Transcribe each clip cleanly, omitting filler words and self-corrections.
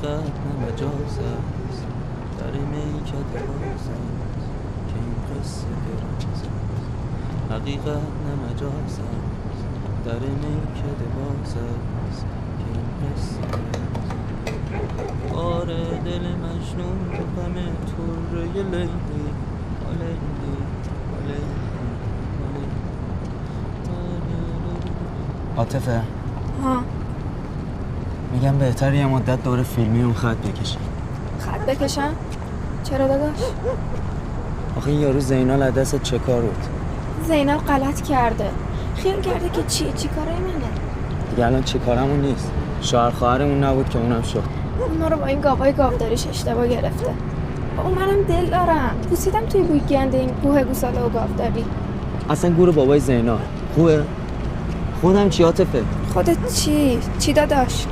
حقیقت نه مجاز است، در میکده باز است که این قصه دراز است. حقیقت نه مجاز است، در میکده باز است که این قصه دراز است. آره دل مجنون تو غم طره لیلی لیلی لیلی. عاطفه ها میگم بهتر یه مدت دور فیلمی اون خط بکشم. خط بکشم؟ چرا داداش؟ آخه این یارو زینال از دست چه کار بود؟ زینال غلط کرده، خیال کرده که چی کاره منه دیگه الان چه کارمون نیست. شوهر خواهرمون نبود که اونم شد. اون ما رو با این گاوای گاوداریش اشتباه گرفته. با اون منم دل دارم، بوسیدم توی بوی گنده این گوه گوساله و گاوداری. اصلا گور بابای زینال خوبه؟ خودم چی عاطفه؟ خودت چی داداش؟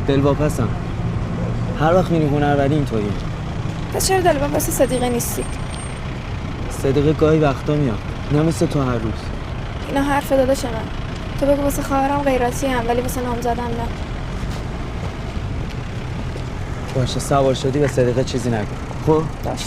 دلواپسم. هر وقت میری هنروری اینطوری. پس چرا دلواپس صدیقه نیستی؟ صدیقه گاهی وقتا میاد، نه مثل تو هر روز. اینا حرف داداش من. تو بگو واسه خواهرم غیرتی هم ولی واسه نامزدم نه. باشه سوار شدی به صدیقه چیزی نگو. خب باشه.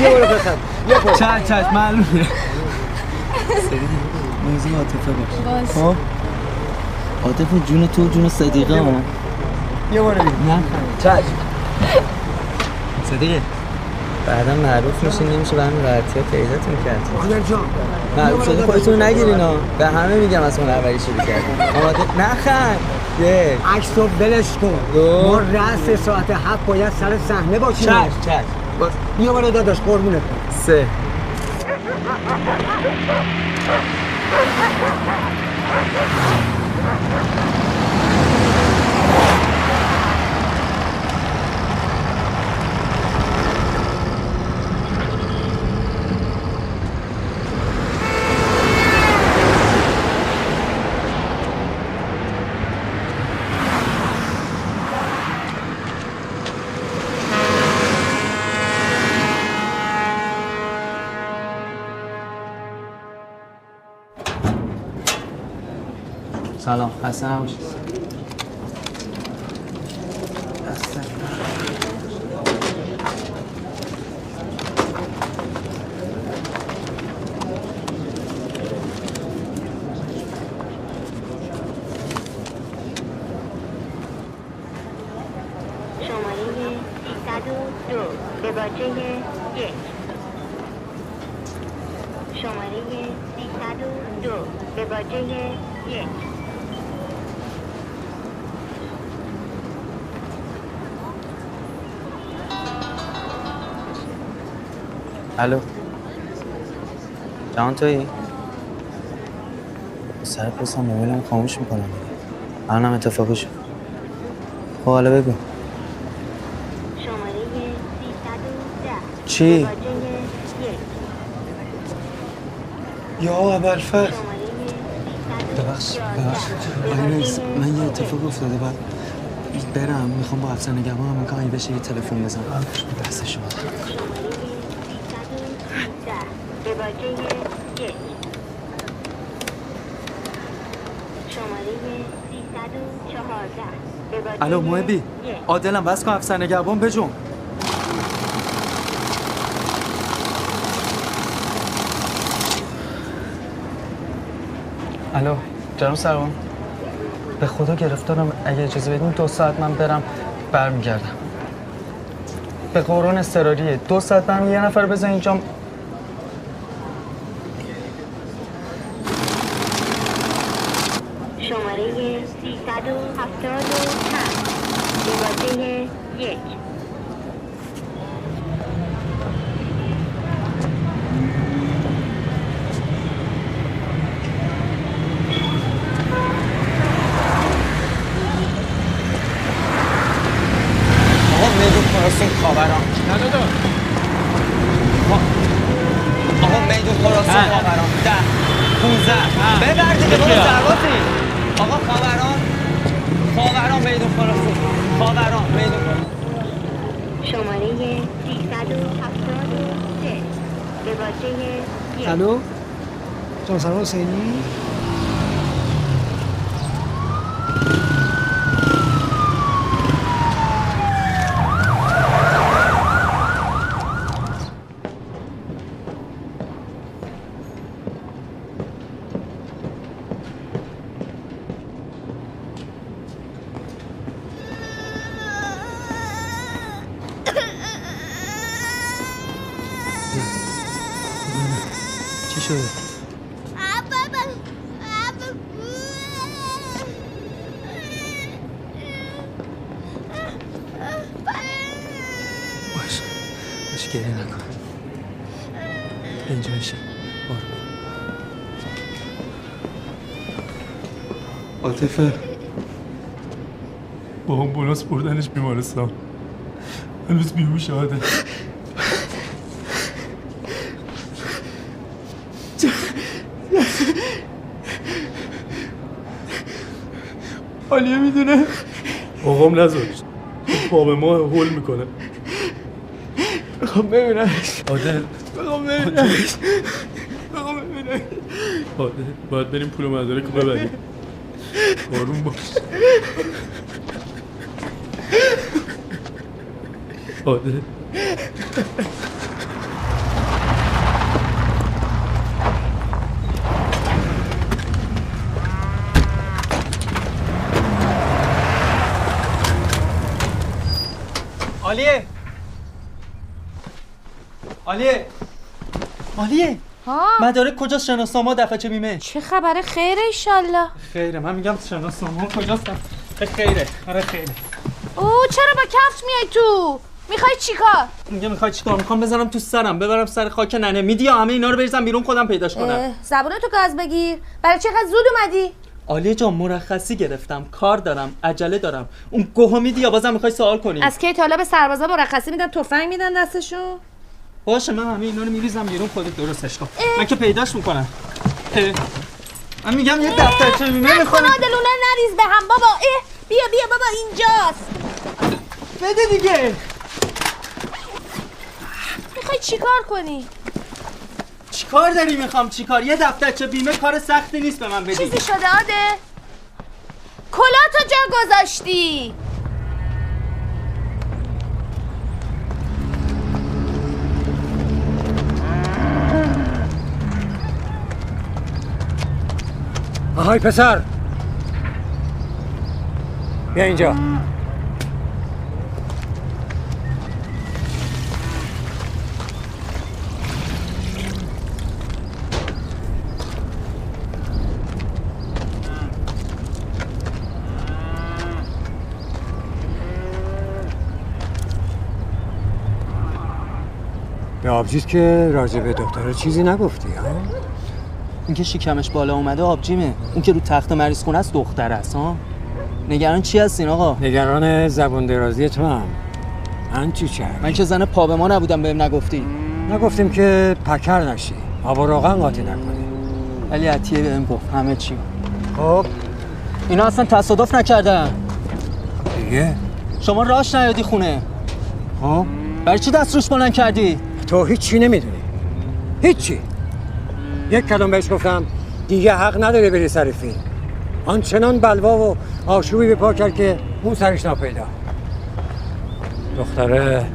یه برو بخند. یه برو. چش معلومه. موضوع عاطفه باش. خب عاطفه جون تو جون صدیقه ها. یه برو بید. نه چش. صدیقه بعدا معروف میشین نمیشه به همین راحتی ها پیداتون کرد. مادر جان معروف شده خودتون نگیرین ها. به همه میگم از هنروری شروع کردیم. آماده نخند. یه عکس رو بلش کن. ما رأس ساعت 7 باید سر صحنه باشیم. چش یه بار داداش قربونت. 3 سلام خسته نباشید. شماره 302 به باجه 1. شماره 302 به باجه 1. الو جان تویی؟ سر پستم موبایلم خاموش میکنم دیگه. الانم اتفاقی شد. خب حالا بگو شماره 310 چی؟ به باجه 1. یا ابوالفضل شماره ببخشید من یه اتفاق افتاده بعد برم میخوام با افسر نگهبانم میگم اگه بشه یه تلفن بزنم دست شما. به باجه 1. شماره 314 به باجه الو محبی 1. عادلم بس کن افسر نگهبان بجون. الو جناب سروان به خدا گرفتارم. اگه اجازه بدین 2 ساعت من برم برمیگردم. به قرآن اضطراریه 2 ساعت برم یه نفر بزن اینجا. شماره 375 به باجه 1. آقا میدون خواستون خواهرام نه دادا آقا میدون خراسان خاوران 10 15 ببر دیگه بابا سربازی آقا خاوران میدون خراسان خاوران میدون خراسان شماره 373 به باجه 1 الو جان سلام حسینی چی شده؟ باش گریه نکن اینجا بشین عاطفه با آمبولانس بردنش بیمارستان هنوز بیهوش شده عالیه میدونه آقام نذاشت پا ما هول میکنه بخوام ببینمش عادل بخوام ببینمش عادل باید بریم پول مدارک رو ببریم آروم باش عادل عالیه ها مدارک کجاست شناسنامه دفترچه بیمه چه خبره خیره ایشالله خیره من میگم شناسنامه کجاست خیره آره خیره او چرا با کفش میای تو میخوای چیکار میخوای چیکار میخوام بزنم تو سرم ببرم سر خاک ننه میدی همه اینا رو بریزم بیرون خودم پیداش کنم زبونتو گاز بگیر برای چقدر زود اومدی عالیه جان مرخصی گرفتم کار دارم عجله دارم اون گوهو میدی یا بازم میخوای سوال کنی از کی طالب سربازا مرخصی میدن تفنگ میدن دستشون باشه من همه اینا رو میریزم بیرون خودت درستش کن من که پیداش میکنم من میگم یه دفترچه بیمه میخوام دلونه نریز به هم بابا بیا بابا اینجاست بده دیگه میخوای چیکار کنی چیکار داری میخوام چیکار یه دفترچه بیمه کار سختی نیست به من بدی چیزی شده عاده کلاتو جا گذاشتی آهای پسر بیا اینجا به آبجیز که راجع به دختره چیزی نگفتی ها؟ اون که شکمش بالا اومده آبجیمه اون که رو تخت مریض خونه است دختر است ها نگران چی هستین آقا نگران زبون درازی تو هم من چی چرم من که زن پا به ما نبودم بهم نگفتی نگفتیم که پکر نشی آب و روغن قاطی نکنی ولی عطیه بهم گفت همه چی خب اینا اصلا تصادف نکردن دیگه شما راش نیادی خونه خب برای چی دست روش بلند کردی تو هیچی نمیدونی هیچی یک کلام بهش گفتم دیگه حق نداره بری سر فیلم آنچنان بلوا و آشوبی به پا کرد که اون سرش ناپیدا دختره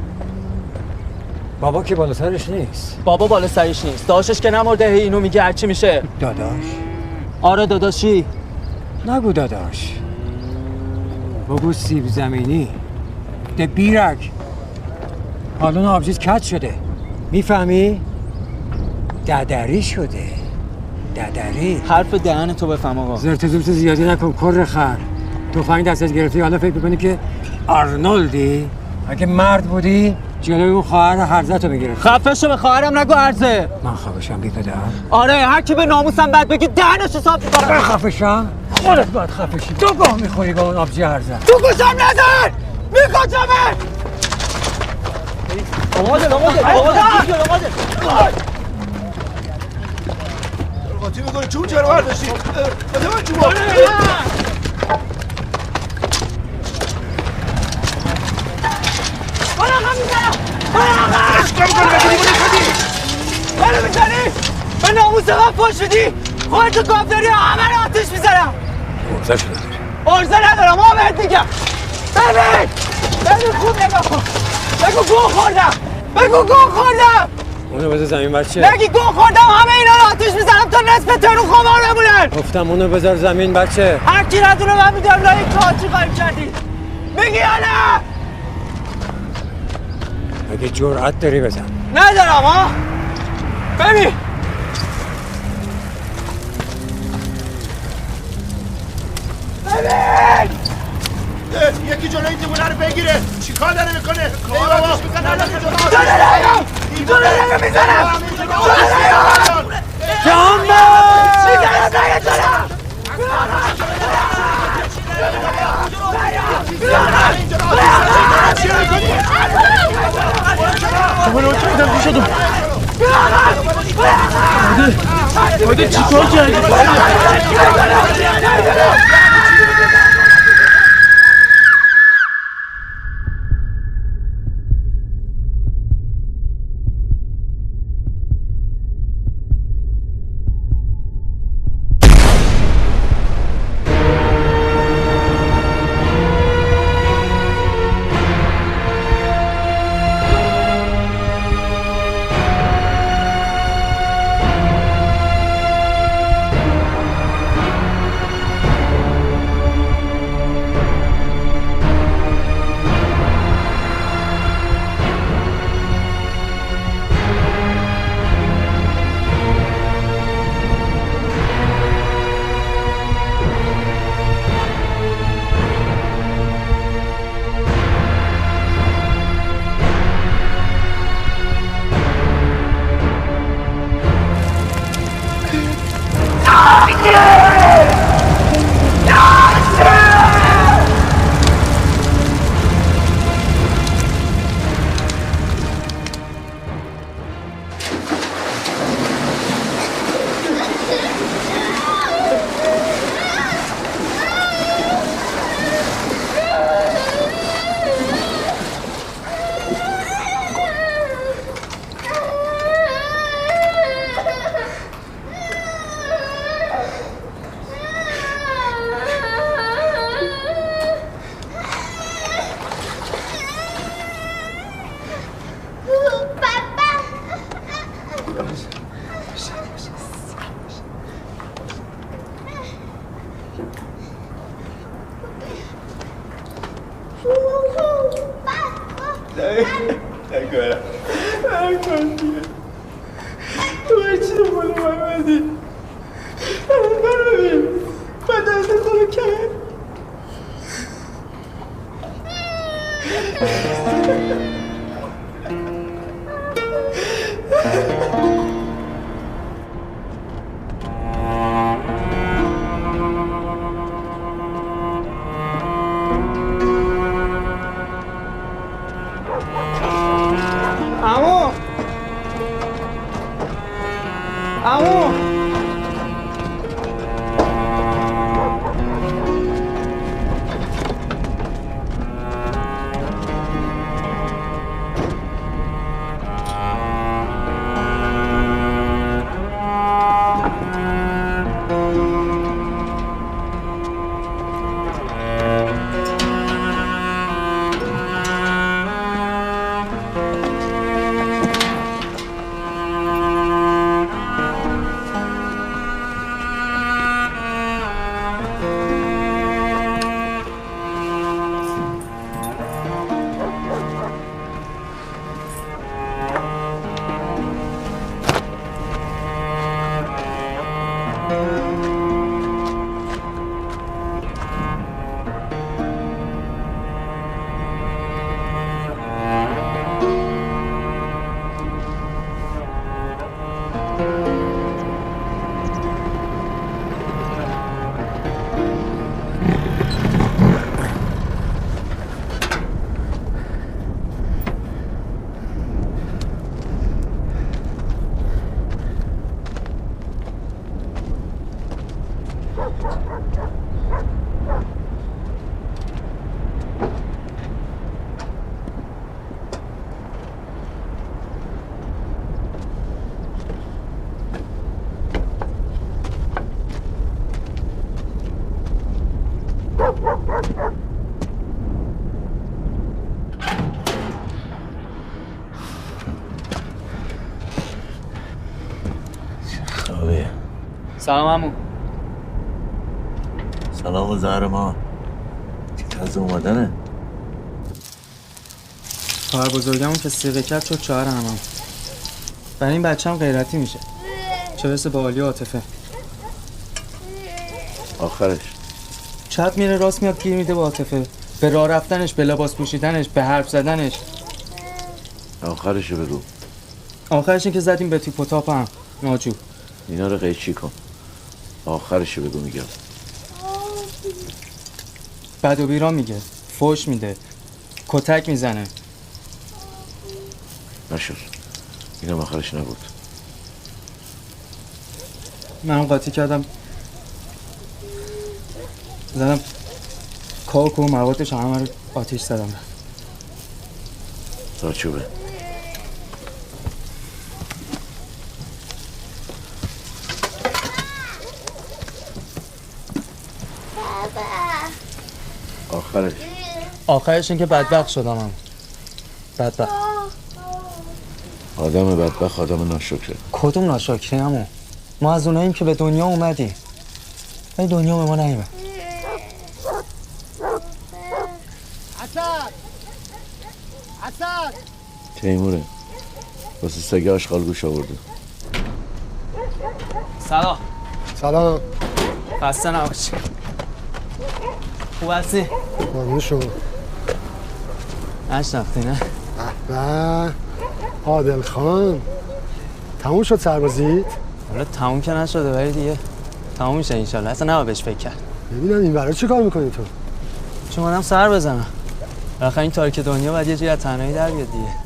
بابا که بالا سرش نیست بابا بالا سرش نیست داشتش که نمرده اینو میگه هرچی میشه داداش آره داداشی نگو داداش بگو سیب زمینی ده بیرک حالا آبجیز کج شده میفهمی؟ ددری شده ددری حرف دهن تو بفهم آقا زرت زورت زیادی نکن کر خر تفنگ دستت گرفتی حالا فکر میکنی که آرنولدی اگه مرد بودی جلوی اون خواهر هرزتو میگرفت خفه شو به خواهرم نگو عرضه من خفشم بی پدر آره هر کی به ناموسم بد بگی دهنش حساب می‌کنم من خفشم خودت باید خفشی تو گاه میخوری با اون آبجی هرزت تو گوشم نزن میکشمت آقا قاطی میکنه چون چرا برداشتی؟ بده من چون بالا آقا میزنم بالا چیکار میکنی؟ بگیری بودی بالا میزنی؟ به ناموس من پشت بدی خودتو گاف داری همه رو آتش میزنم ارزش نداری ارزه ندارم بهت میگم ببین خوب نگاه کن بگو گو خوردم بگو گو خوردم اونو بذار زمین بچه بگی گو خوردم همه اینا رو آتش میزنم تا نصف تهران خمار بمونن گفتم اونو بذار زمین بچه هر کی ندونه من میدونم لای کاچی قایم کردی میگی یا نه؟ اگه جرأت داری بزن ندارم ها ببین یکی جلوی این دیوونه رو بگیره چیکار داره میکنه؟ جلو نگم میزنم جامبه هایده چی کار کردی؟ سلام عمو. سلام و زهر ما. تازه اومدنه. خواهر بزرگمون که سیغه کرد شد 4 همم. برای این بچه هم غیرتی میشه. چه برسه به عالی و عاطفه. آخرش چپ میره راست میاد گیر میده به عاطفه. به راه رفتنش، به لباس پوشیدنش، به حرف زدنش. آخرشو بگو. آخرش این که زدیم به تیپ و تاپ هم. ناجو اینا رو قیچی کن. آخرشو بگو میگم. بد و بیرا میگه، فوش میده، کتک میزنه. نشد. اینم آخرش نبود. من قاطی کردم، زدم کاک و موادش همه رو آتیش زدم. زاچوبه. آخرش این که بدبخت شدم هم. بدبخت. آدم بدبخت آدم ناشکره. کدوم ناشکری همون؟ ما از اوناییم که به دنیا اومدیم ولی دنیا به ما نیومد. اسد تیموره واسه سگه آشغال گوش آورده. سلام. خسته نباشی. خوب هستی؟ قربون شما. نشناختی نه؟ به عادل خان، تموم شد سربازیت؟ حالا تموم که نشده ولی دیگه تموم میشه انشالله. اصلا نباید بهش فکر کرد. ببینم این برای چی کار میکنی تو؟ چون منم سر بزنم. بالاخره این تاریک دنیا باید یه جوری از تنهایی در بیاد دیگه.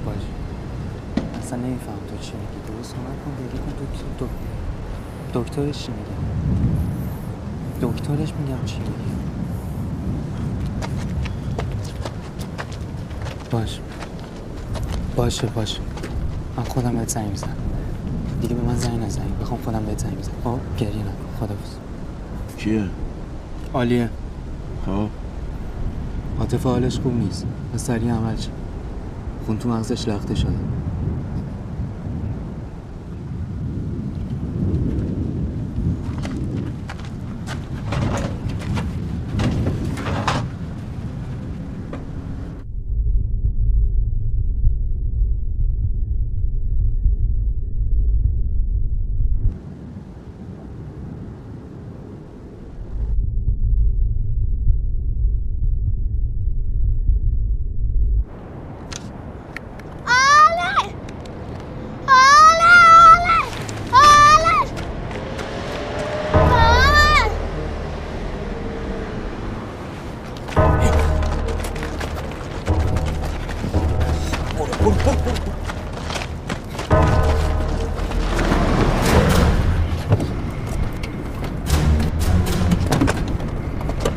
باش اصلا نمیفهم تو چی میگی. درست اومد کن بگی کن دکترش چی میگه. دکترش میگم چی میگه. باشه من خودم بهت زنگ میزنم. دیگه به من زنگ نزنی. بخوام خودم بهت زنگ میزنم. خب گریه نکن. خدافظ. کیه؟ عالیه. خب عاطفه حالش خوب نیست. سریع عمل شد. خون تو مغزش لخته شده.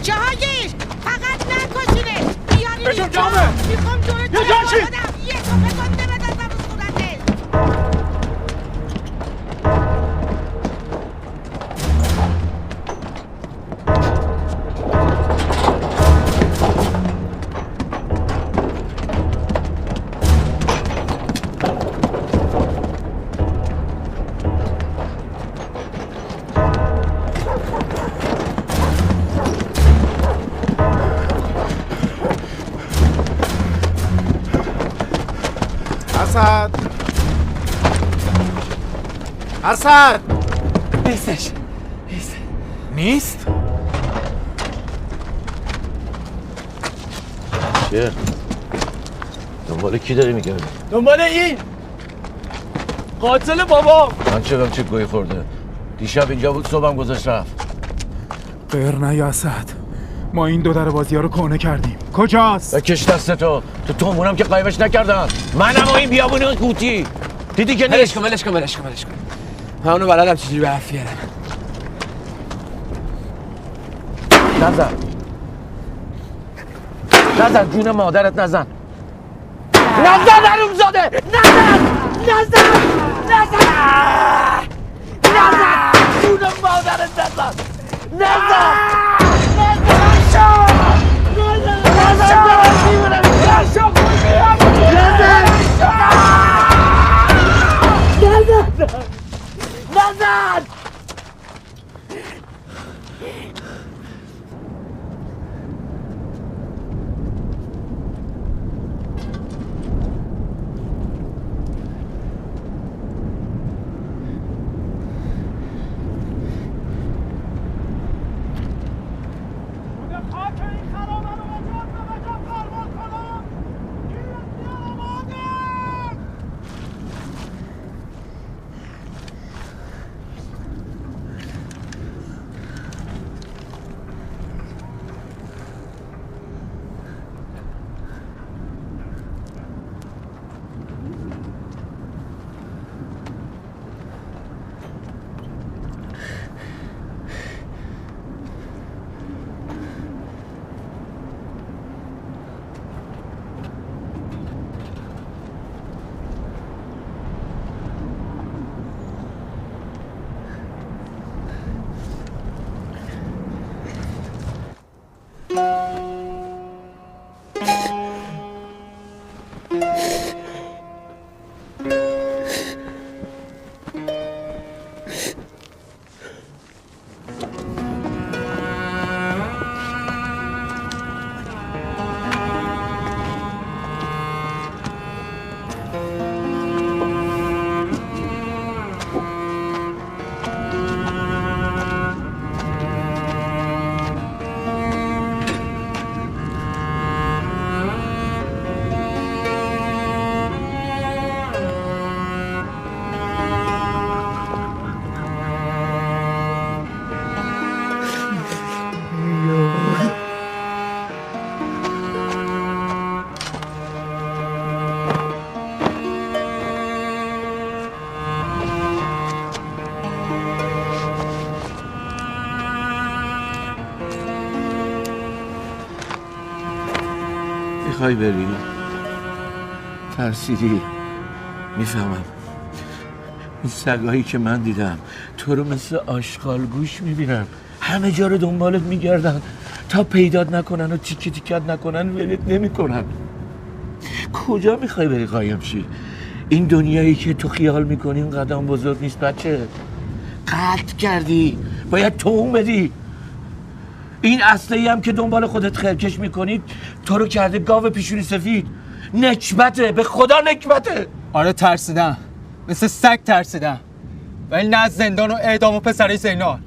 جهانگیر فقط نکشینش. بیارینش بشون جامعه. میخوام جلو یه جان چی؟ یه توفه کنده بدازم رو صورتش. اسد نیستش. نیست؟ چیه؟ دنبال کی داری میگردی؟ دنبال این قاتل بابا. من چرا چه گوی خورده؟ دیشب اینجا بود صبحم گذاشت رفت. غیر نه یا اسد، ما این دو در بازی ها رو کهنه کردیم. کجاست؟ بکش دست تو تومونم که قایمش نکردم. منم و این بیابونی و قوطی دیدی که نیست. ولش کن من اونو بلدم چجوری به حرف بیارم. نزن جون مادرت نزن. نزن حرومزاده! نزن! نزن! نزن! نزن! جون مادرت نزن! نزن! نزن! میخوای بری؟ ترسیدی؟ میفهمم. این سگایی که من دیدم تو رو مثل آشغال گوش میبینن، همه جا رو دنبالت میگردن تا پیدات نکنن و تیکه تیکت نکنن ولت نمیکنن. کجا میخوای بری قایم شی؟ این دنیایی که تو خیال میکنی این قدم بزرگ نیست بچه. قتل کردی، باید توم بدی. این اصلی هم که دنبال خودت خرکش میکنی تو رو کرده گاو پیشونی سفید. نکبته، به خدا نکبته. آره ترسیدم، مثل سگ ترسیدم، ولی نه از زندان و اعدام و پسری زینال.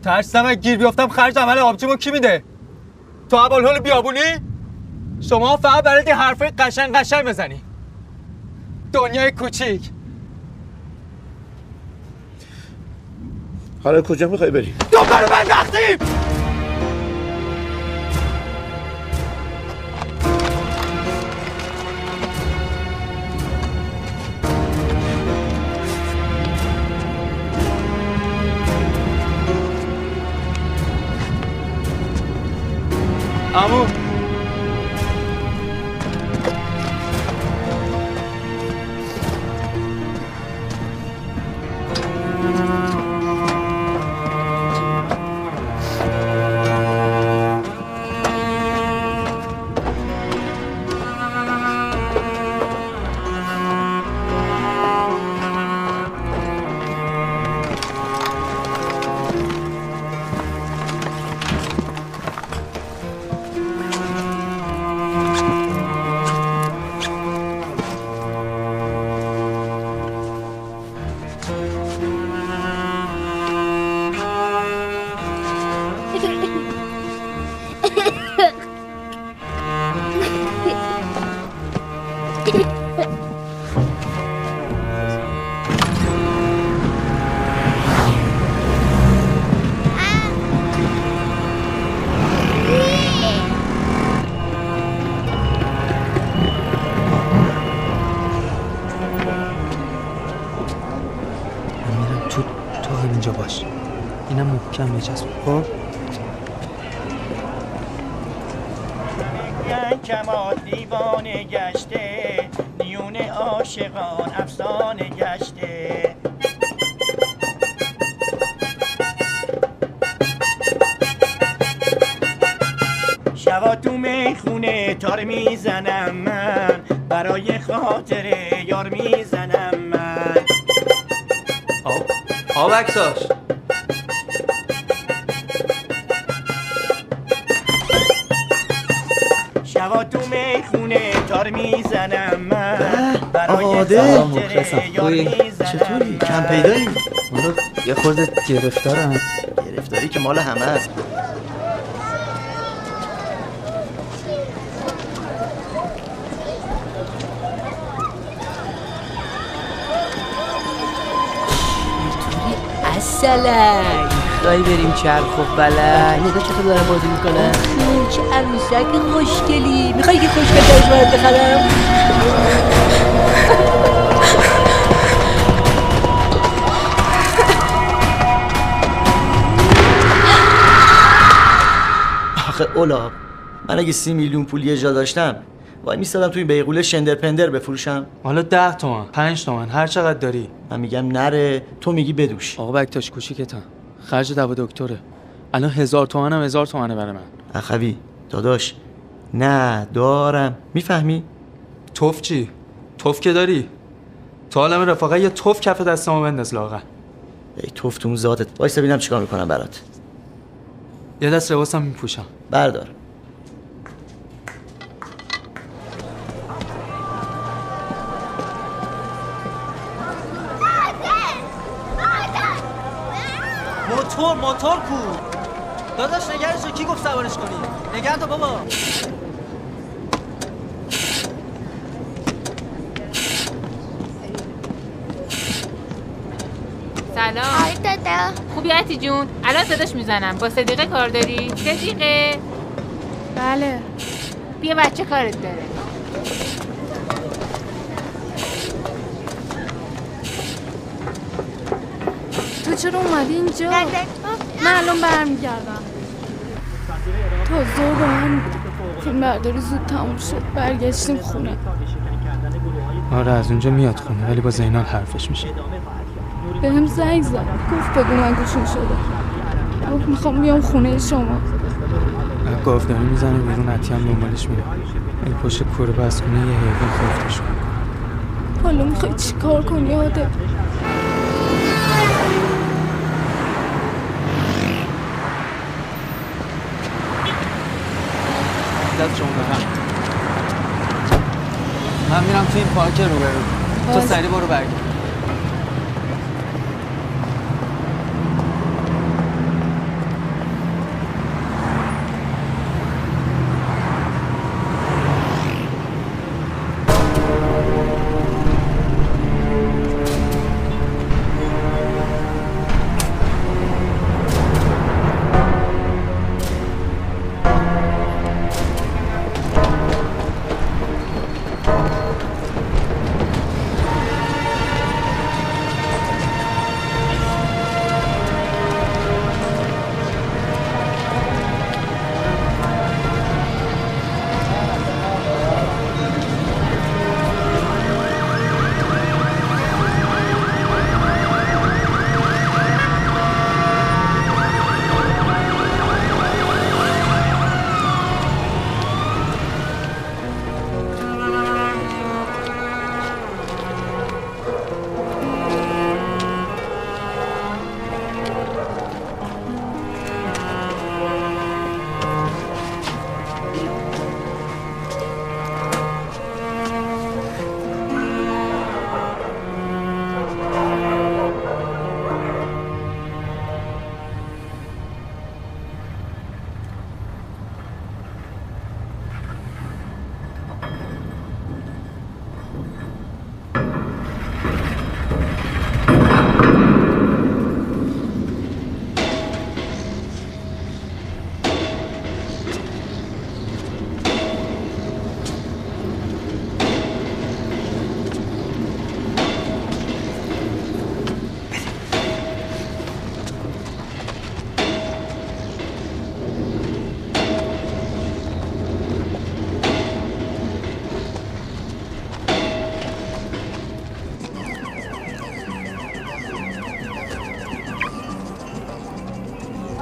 ترسیدم اگه گیر بیافتم خرج عمل آبجیمو کی میده؟ تو ابوالهول بیابونی؟ شما فقط برای این حرفای قشنگ بزنی. دنیای کوچیک. حالا کجا میخوای بری؟ دوباره من رفتیم! عمو اینجا باش. اینم محکم بچسب. خب کما دیوانه گشته میون عاشقان افسانه گشته. شبا تو میخونه تار میزنم من، برای خاطر یار میزنم من. آب عکساش شبا تو میخونه تار میزنم من، برای عادل خاطر یار میزنم. چطوری؟ کم پیدایی؟ مالا یه خورده گرفتارم. گرفتاری که مال همه است. السلام خواهی بریم چرخ و فلک. نگاه چطور دارم بازی میکنم. چه عروسک خوشگلی. میخوایی که خوشگل برات بخرم؟ آخه اولا من اگه 30 میلیون پول یه جا داشتم وای میستادم توی بیغوله شندر پندر بفروشم. حالا 10 تومن 5 تومن هر چقدر داری. من میگم نره، تو میگی بدوش. آقا بکتاش کوچیکتم، خرج دوا دکتره. الان 1000 تومن هم 1000 تومنه برای من. اخوی داداش نه دارم، میفهمی؟ توف چی؟ توف که داری؟ تو عالم رفاقه یه توف کف دستمو بنداز لاغر. ای توف تو اون ذاتت. وایسا ببینم چیکار میکنم برات. یه دست لباسم میپوشم. بردار. موتور کو؟ داداش نگرش رو کی گفت سوارش کنی؟ نگرد بابا. سلام. های دادا. خوبی عتی جون؟ الان صداش میزنم. با صدیقه کار داری؟ صدیقه؟ بله. بیا بچه کارت داره. تو چرا اومدی اینجا؟ من الان برمیگردم. تا زور با هم فیلم برداری زود تموم شد، برگشتیم خونه. آره از اونجا میاد خونه ولی با زینال حرفش میشه. بهم زنگ زد گفت بگو من گوشون شده. گفت میخوام بیام خونه شما. گفت داره میزنه بیرون، عطی هم دنبالش میره. این پشت کوره بس کنه یه حیوان خفتش کنه. حالا میخوای چی کار کنی عادل؟ دست شما بخم. من میرم تو این پارک رو برو. تو سری برو برگرد.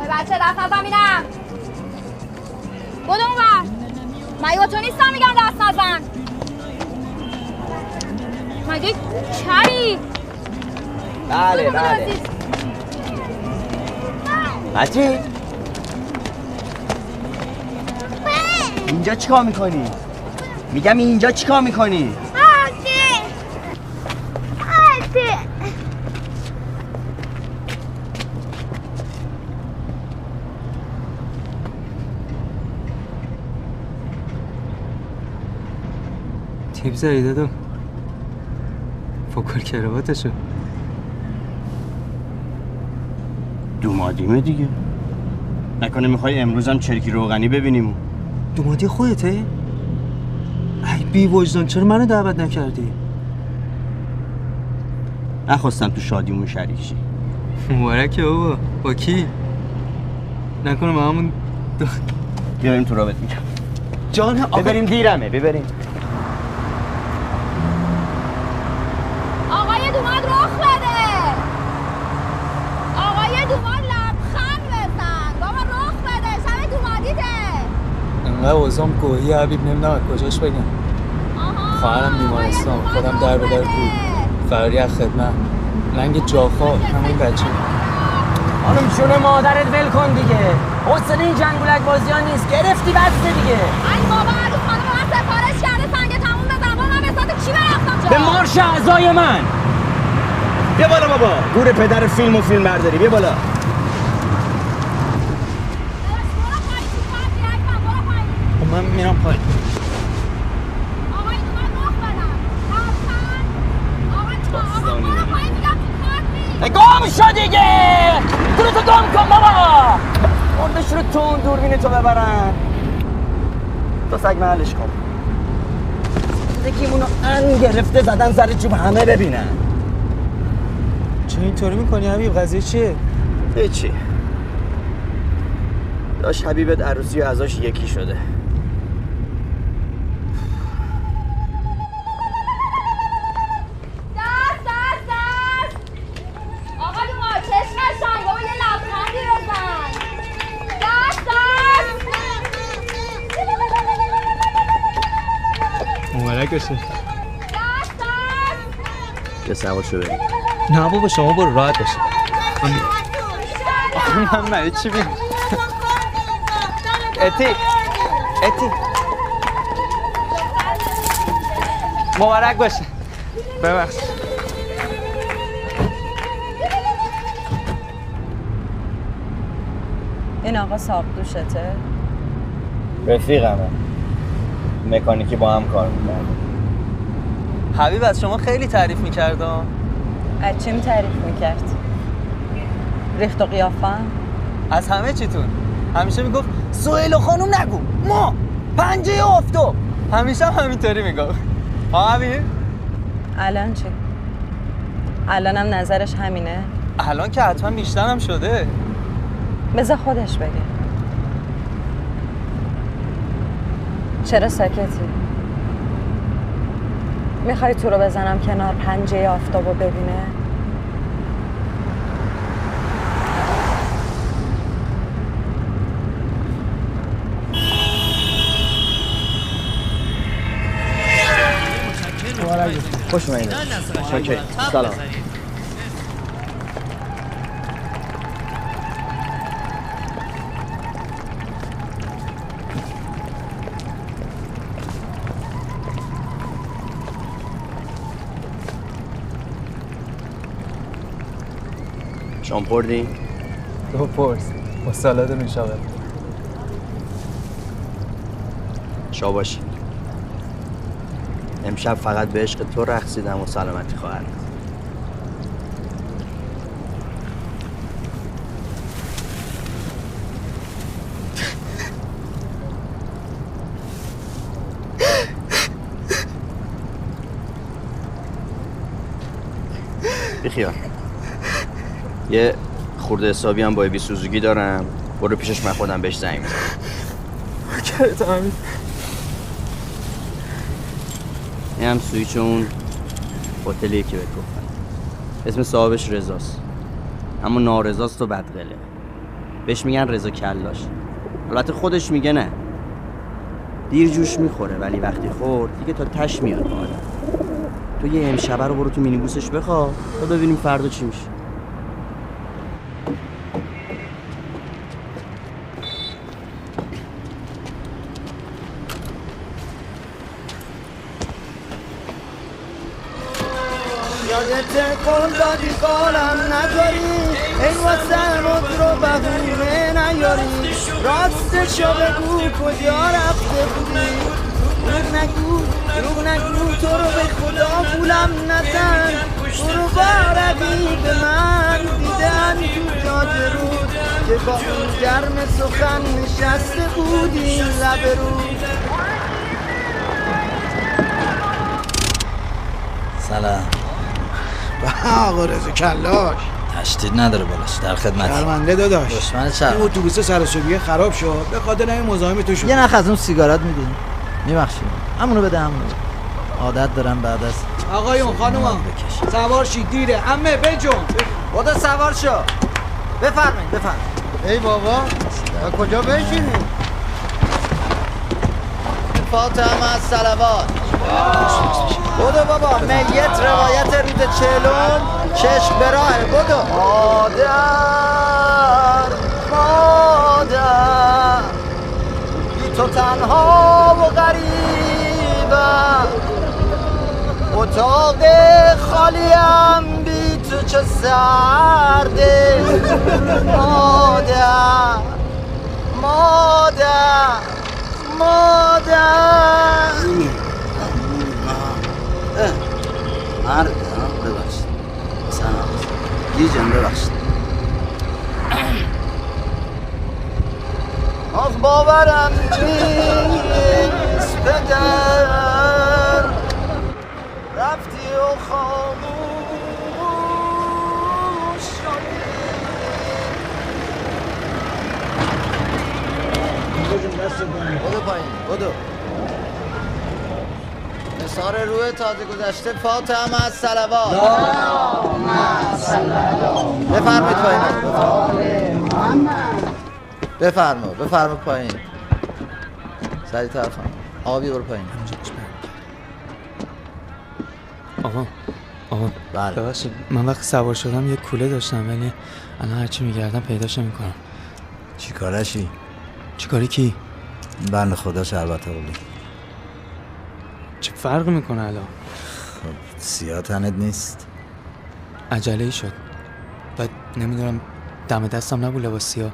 بچه دست نزن میرم. بدو اونور. مگه با تو نیستم میگم دست نزن. مگه کری؟ بله بله. متی اینجا چیکار میکنی؟ میگم اینجا چیکار میکنی؟ تیپ زدی دادو فکر کراواتشو دومادیمه دیگه. نکنه میخوای امروزم چرکی روغنی ببینیم؟ دومادی خودته؟ ای بی وجدان چرا منو دعوت نکردی؟ نخواستم تو شادیمون شریک شی. مبارکه بابا. با کی؟ نکنه ما همون بیاریم تو رابط میگم. جان آقا ببریم دیرمه ببریم. آقای دوماد رخ بده. آقای دوماد لبخند بزن. بابا رخ بده. شب دومادیته. انقدر اوزام گوهی حبیب نمیدونم کجاش بگم. خواهرم بیمارستان، خودم در به در بود. فراری از خدمت. لنگ جاخا همون بچه. خانم جون مادرت ول کن دیگه. حوصله این جنگولک بازی ها نیست. گرفتی بسته دیگه. ای بابا عروس خانم من سفارش کرده سنگ تموم بزن. بابا من به ساعت کی برفتم جا؟ به مارش اعضای من. بیا بالا بابا. گور پدر فیلم و فیلم برداری. بیا بالا. من میرم پایین. گم شو دیگه. تو گم کن بابا. مردش رو تو اون دوربین تو ببرن. تو سگ محلش کن. دکیمونو ان گرفته زدن سر چوب همه ببینن. چه اینطوری میکنی حبیب؟ قضیه چیه؟ هیچی. داشت حبیبت عروسی و ازاش یکی شده. مبارک باشه. یه سوار شو بریم. نه بابا شما برو راحت باشه. من چی بیم؟ اتی مبارک باشه. ببخش. این آقا ساقدوشته؟ رفیقمه. مکانیکی با هم کار می‌کردیم. حبیب از شما خیلی تعریف می‌کرد. از چیم تعریف می‌کرد؟ ریخت و قیافم؟ از همه چیتون. همیشه میگفت سهیل خانوم نگو ما پنجه افتو. همیشه همینطوری میگفت. ها حبیب؟ الان چی؟ الانم نظرش همینه؟ الان که حتما بیشتر هم شده. بذار خودش بگه. چرا ساکتی؟ میخوای تو رو بزنم کنار پنجه آفتابو ببینه؟ خوش اومدید. شکر. سلام. شام پردی؟ تو پرس با سالاد نوشابه. شا باشی. امشب فقط به عشق تو رقصیدم و سلامتی خواهرت. بیخیال. یه خورده حسابی هم با ابی سوزوکی دارم. برو پیشش من خودم بهش زنگ میزنم. کرد امید. این هم سویچ اون هتلیه که بهت گفتم. اسم صاحبش رضاست. اما نارضاست و بدقله. بهش میگن رضا کلاش. البته خودش میگه نه، دیر جوش میخوره، ولی وقتی خورد دیگه تا تش میاد با آدم. تو یه امشبه رو برو تو مینیبوسش بخواب تا ببینیم فردا چی میشه. یادت قول دادی قولم نداری، ای واسه مد رو بهونه نیاری، راستشو بگو کجا رفته بودی، دروغ نگو تو رو به خدا پولم نزن، تو رو بارقی به من دیدن تو جاده رود که با اون گرم سخن نشسته بودی لب رود. سلام. آقا رضا کلاش تشدید نداره بالاش، در خدمتی. شرمنده داداش، دشمن چرا؟ این اتوبوس سر صبحی خراب شد به خاطر این مزاحم تو شد. یه نخ از اون سیگارات میدین؟ میبخشید همونو بده، همونو عادت دارم بعد از آقایون خانوما سوار شید، دیره عمه بجون خدا سوار شو. بفرمایید بفرمایید. ای بابا کجا بشینیم؟ فاطمه از صلوات. بودو بابا میت روایت رود چهلم چشم به راهه. بودو مادر بی تو تنها و غریبم، اتاق خالیم بی تو چه سرده. مادر مرد ببخشید سلام گیجم ببخشید. آخ باورم نیست پدر، رفتی و خاموش شدی. بدو پایین بدو. نثار روح تازه گذشته فاطمه از صلوات. بفرمایید پایین. بفرمایید پایین. سریع طرفم. آقا بیا برو پایین. آقا بله. ببخشید من وقتی سوار شدم یه کوله داشتم، ولی الان هرچی میگردم پیداش نمیکنم. چی کارشی؟ چی کاری کی؟ بنده خدا شربت قولی. چه فرق میکنه الان؟ خب سیاه تنت نیست؟ عجله ای شد. بعد نمیدونم دم دستم نبود لباس سیاه.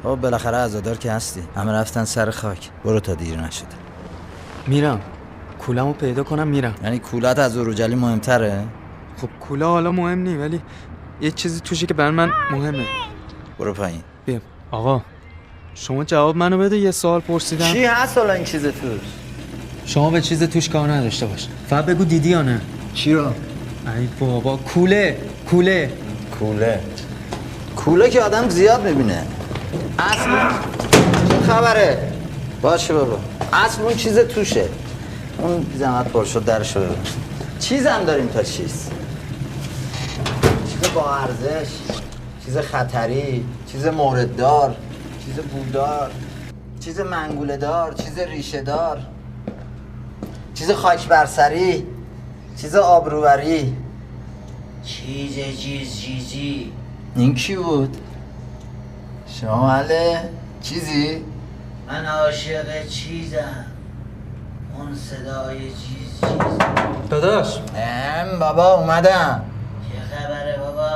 خب بالاخره عزادار که هستی. همه رفتن سر خاک. برو تا دیر نشده. میرم کولمو پیدا کنم میرم. یعنی کولت از اروجلی مهمتره؟ خب کوله حالا مهم نی، ولی یه چیزی توشه که برای من مهمه. برو پایین. بیا آقا شما جواب منو بده. یه سوال پرسیدم. چی هست حالا این چیز توش؟ شما به چیز توش کار نداشته باش، فقط بگو دیدی یا نه. چی رو؟ ای بابا کوله که آدم زیاد میبینه. اصلا چه خبره؟ باشه بابا، اصلا اون چیز توشه. اون زحمت پر شد درشو ببین. چیزم داریم تا چیز با ارزش، چیز خطری، چیز مورددار، چیز بودار، چیز منگوله دار، چیز ریشه دار، چیز خاک برسری، چیز آبروبری. چیزی این کی بود؟ شما محله چیزی؟ من عاشق چیزم، اون صدای چیز داداش. بابا اومدم. چه خبره بابا؟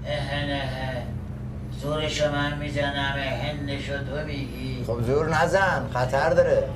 اهنه زورشو من میزنم، اهنشو تو میگی. خب زور نزن، خطر داره.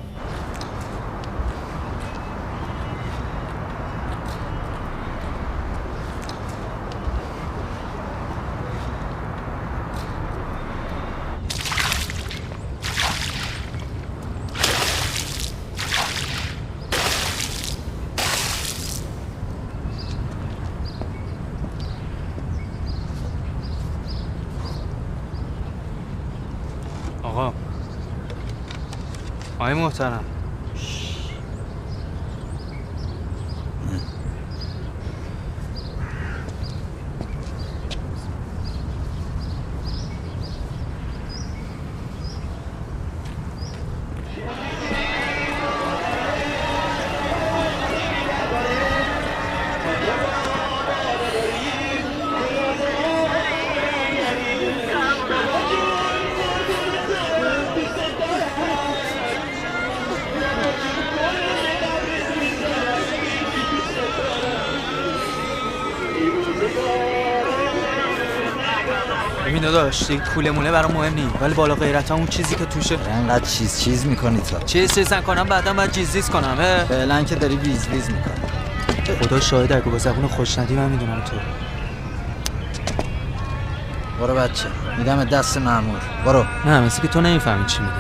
آقای محترم، ببین داداش دیگه پول موله برام مهم نیست، ولی بالا غیرت اون چیزی که توشه. انقدر چیز میکنی تا چیز نکنم بعدا باید جیز کنم. فعلا که داری ویز میکنی. خدا شاهد اگه با زبون خوش ندی من میدونم تو. برو بچه میدم دست مأمور. برو. نه مثل که تو نمیفهمی چی میگه.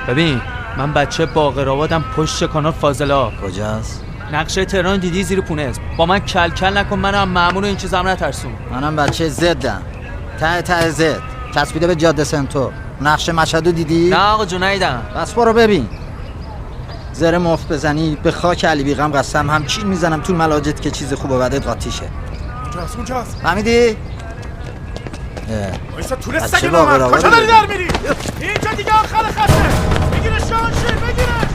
ببین من بچه باقرآبادم پشت کانال فاضلاب. کجاست؟ نقشه تهران دیدی زیر پونه است. با من کل نکن، منم مأمور این چیزا هم نترسون. منم بچه زدم. ته زد. چسبیده به جاده سنتور. نقشه مشهدو دیدی؟ نه آقا جون ندیدم. بس برو ببین. زره مفت بزنی به خاک علی بیغم قسم هم چین میزنم تو ملاجت که چیز خوب و بدت قاطیشه. اونجاست. فهمیدی؟ وایسا طول سگ نامرد کجا داری در میری؟ اینجا دیگه آخر خطه. بگیرش شانشیر بگیرش.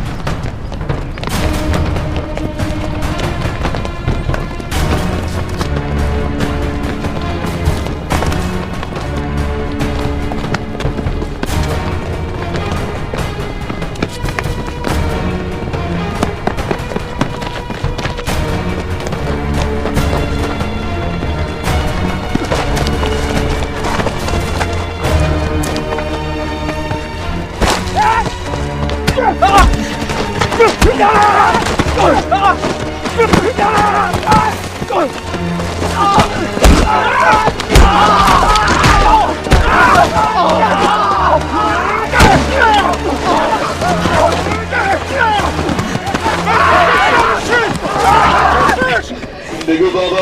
بگو بابا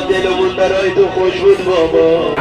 دلمون برای تو خوش بود بابا.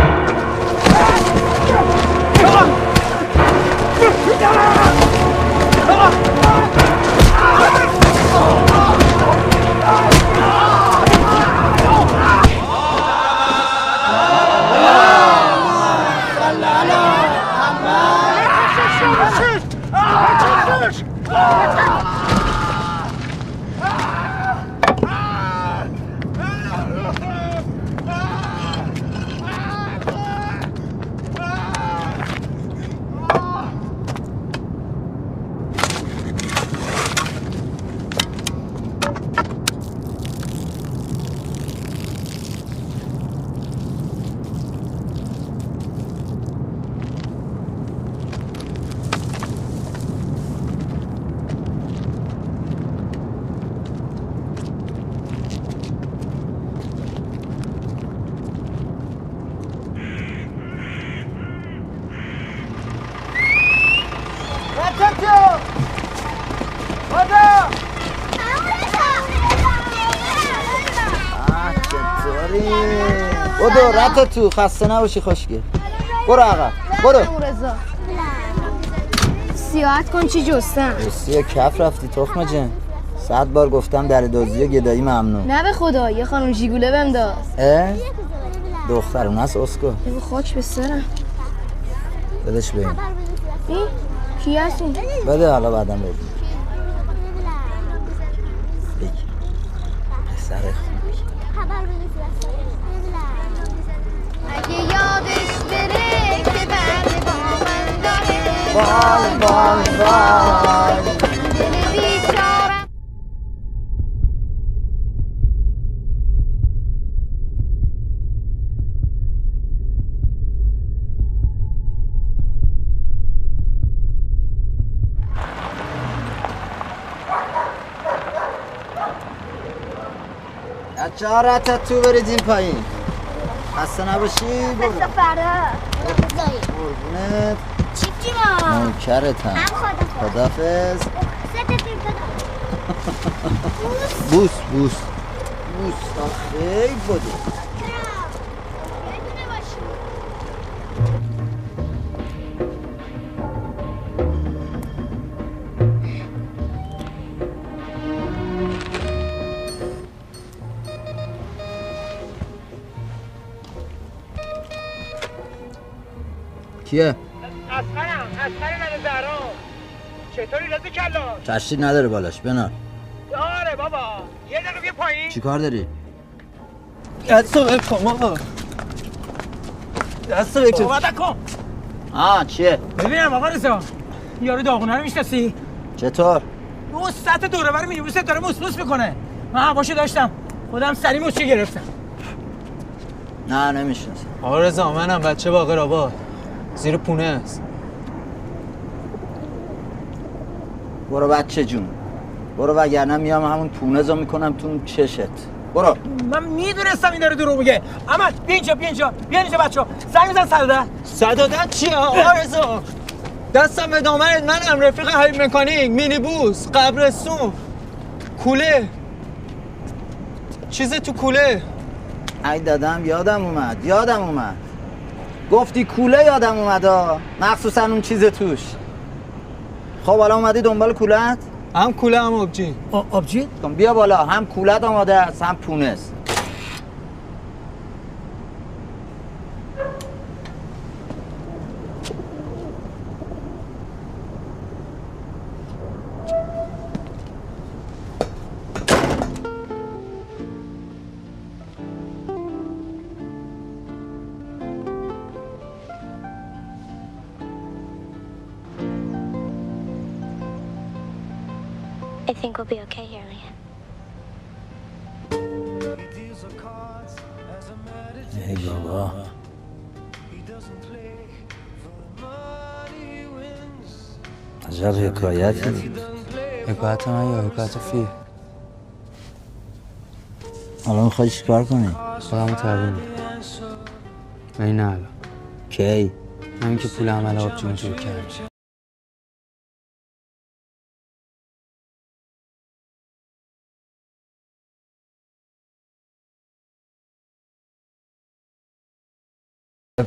بدو رت تو خسته نباشی خوشگل. برو عقب برو. سیاحت کن چی جستم. جستی کف رفتی تخمه جن. 100 بار گفتم در دزدی و گدایی ممنوع. نه به خدا یه خانم ژیگوله بهم داد. دخترونه است اسکو. بگو خاک به سرم. بدش ببین. این کی هستی؟ بده حالا بعدم بگی. بگی پسر اگه یادش بره که بعد با من داره وای دل بیچارم. چهارت تو برید این پایین. خسته نباشی. برو قربونت. چی ما؟ نوکرتم. خدافظ. بوس خیلی بوده. کیه؟ اسقر من زهرا. چطوری رضا کلا؟ تشدید نداره بالاش بنار. آره بابا یه دقیقه بیا پایین. چی کار داری؟ دستو بکن بابا. دستو بکن. بابا کن. چیه؟ ببینم آقا رضا یارو داغونه رو میشناسی؟ چطور؟ اون سطح دوره بر مینیبوست داره موس میکنه. من حواشو داشتم خودم سری موچی گرفتم. نه نمیشناسم. آقا رضا منم بچه باقر آباد، زیر پونه است. برو بچه جون برو، وگرنه میام همون پونزو میکنم تو چشت. برو. من میدونستم این داره دروغ میگه. احمد بیا اینجا بچه‌ها. زنگ بزن 110. 110 چیه آقا رضا؟ دستم به دامنت، منم رفیق حبیب مکانیک، مینیبوس، قبرستون، کوله، چیز تو کوله. ای دادم یادم اومد گفتی کوله یادم اومد مخصوصا اون چیز توش. خب حالا اومدی دنبال کولت؟ هم کوله هم آبجی. آبجی؟ بیا بالا، هم کولت آماده است هم پونس. I think we'll be okay here, Leanne. ای بابا عجب حکایتی. حکایت من یا حکایت فیه؟ حالا میخوای چیکار کنی؟ خودمو تحویل میدم. ولی نه الان. کی؟ همین که پول عمل آبجیمو جور کردم.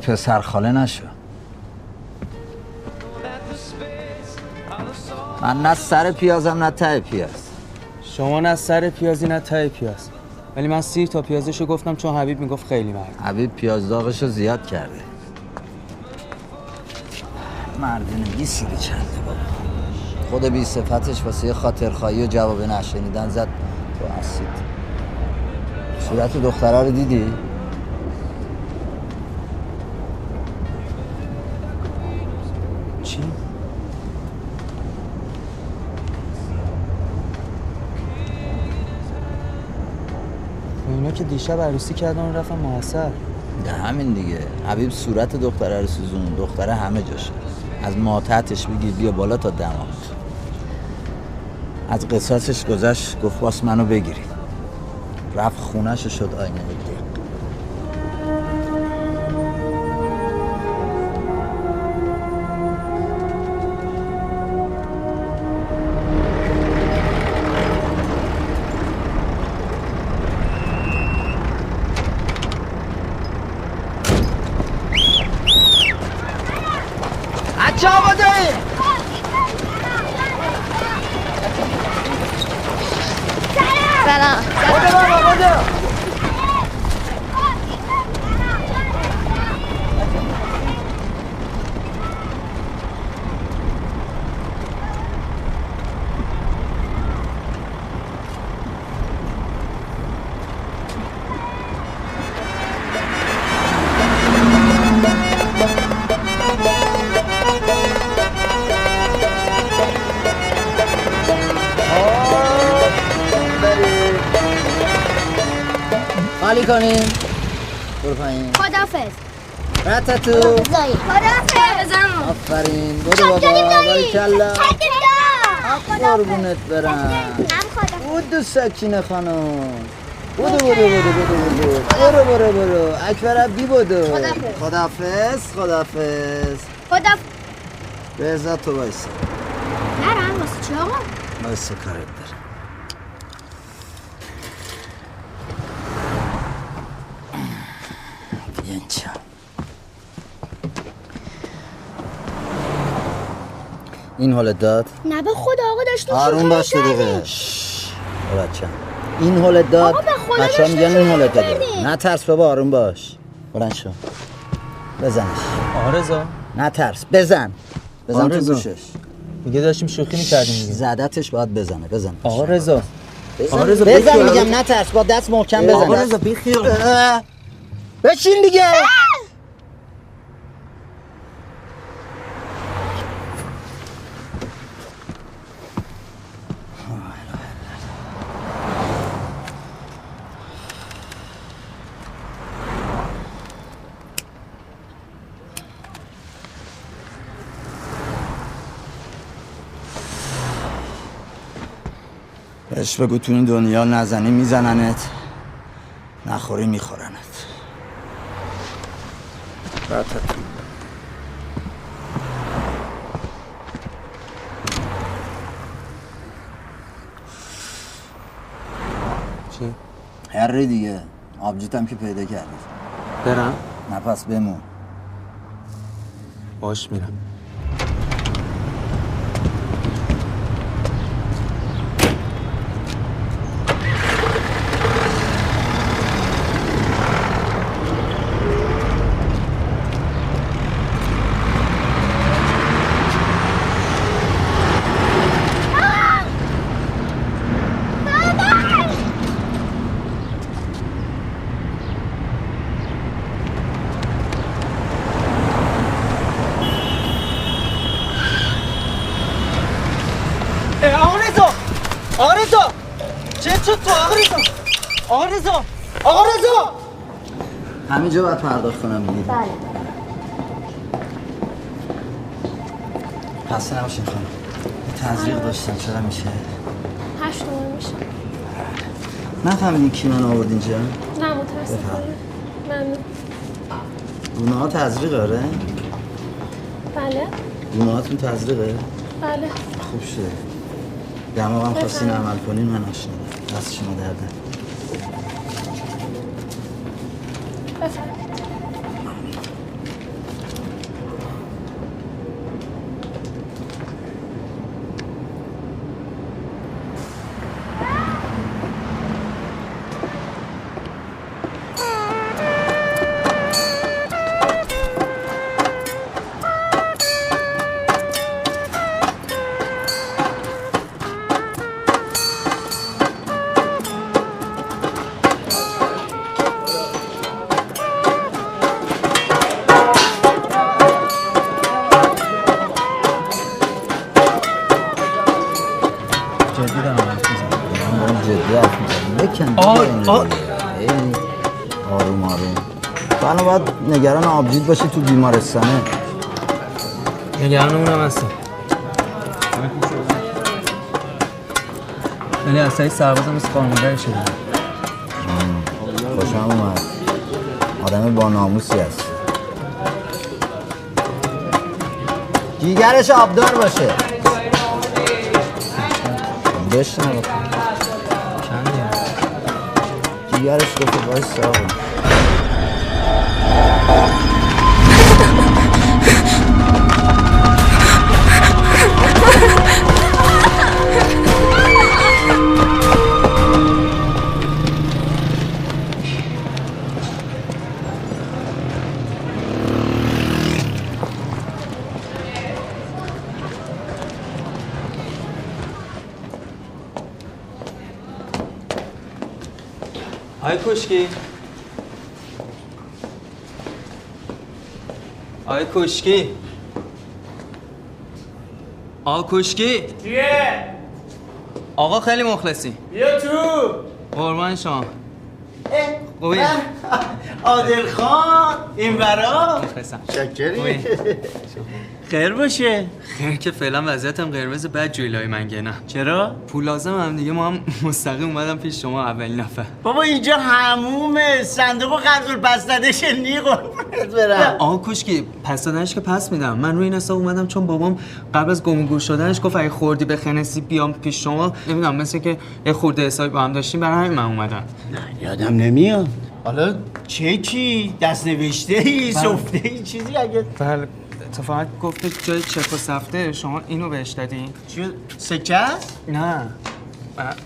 پسر خاله نشو. من نه سر پیازم نه ته پیاز. شما نه سر پیازی نه ته پیاز. ولی من 30 تا پیازشو گفتم چون حبیب میگفت خیلی مرد. حبیب پیاز داغشو زیاد کرده. مردونه سیری چنده بابا. خود بی صفتش واسه خاطرخواهی و جواب نشنیدن زد تو اسید. صورت دختره رو دیدی؟ چی؟ اینا که دیشب عروسی کردن و رفتن محصر. ده همین دیگه. حبیب صورت دختره رو سوزون. دختره همه جاشه. از ماتحتش بگیر بیا بالا تا دماغ. از قصاصش گذشت گفت باس منو بگیری. رفت خونه‌ش شد آینه دیگه. خالی کنیم. برو پایین. خدافظ. رتتو. خدافظ. آفرین. بودو بابا. باریکلا. قربونت برم. بودو سکینه خانم. بودو. برو. اکبر عبدی بودو. خدافظ. به عزت تو بایسته. نرم واسه چی آقا؟ واسه کارت دارم. اینجا این حالت داد؟ نه به خدا آقا داشتیم آروم باش دیگه. بچه‌م این حالت داد؟ بچه‌ها میگن این حالت داد. نه ترس بابا آروم باش. بلند شو بزنش. آقا رضا نه ترس بزن تو گوشش. میگه داشتیم شوخی می‌کردیم دیگه. زدتش باید بزنه. آقا رضا بزن میگم نه ترس با دست محکم بزن. آقا رضا بیخیال. بشین دیگه. بهش بگو تو این دنیا نزنی میزننت، نخوری میخورنت. چی؟ هر دیگه آبجیتم که پیدا کردی. برم؟ نه پس بمون. باش میرم. آقا رضا همینجا باید پرداخت کنم دیگه. بله. خسته نباشین خانم. تزریق داشتم چرا میشه؟ 8 تومن میشه. نفهمیدین کی من آورد اینجا؟ نه متاسفانه. ممنون. گونه ها تزریق آره؟ بله. گونه هاتون تزریقه؟ بله. خوب شده. دماغم خواستین عمل کنین من نشنیدم. دست شما درده. بفرمایید. آروم آروم. تو الان باید نگران آبجید باشی تو بیمارستانه. نگرانمونم هستم. ولی اصلا سربازم مثل خانمادر شده. خوشم اومد. آدم با ناموسی هست. جیگرش آبدار باشه. داشت نبا جیگرش گفت بایست آقا. آی کشکی آی کشکی آقا کشکی چیه؟ آقا خیلی مخلصی بیا تو قربان شما خوبی؟ عادل خان این برا مخلصم شکری خیر باشه خیر که فعلا وضعیتم قرمز بد جویلای منگه نه چرا؟ پول لازم هم دیگه ما هم مستقیم اومدم پیش شما اولین نفر بابا اینجا همومه صندوق قرض البستدش نی قربونت برم آقا کشکی پس دادنش که پس میدم من روی این حساب اومدم چون بابام قبل از گم و گور شدنش گفت اگه خوردی به خنسی بیام پیش شما نمیدونم مثل که یه خورده حسابی با هم داشتیم برای همین من اومدم نه یادم نمیاد حالا چکی دست نوشته ای سفته ای چیزی اگه بله اتفاقا گفته جای چک و سفته شما اینو بهش دادین چی سکه است؟ نه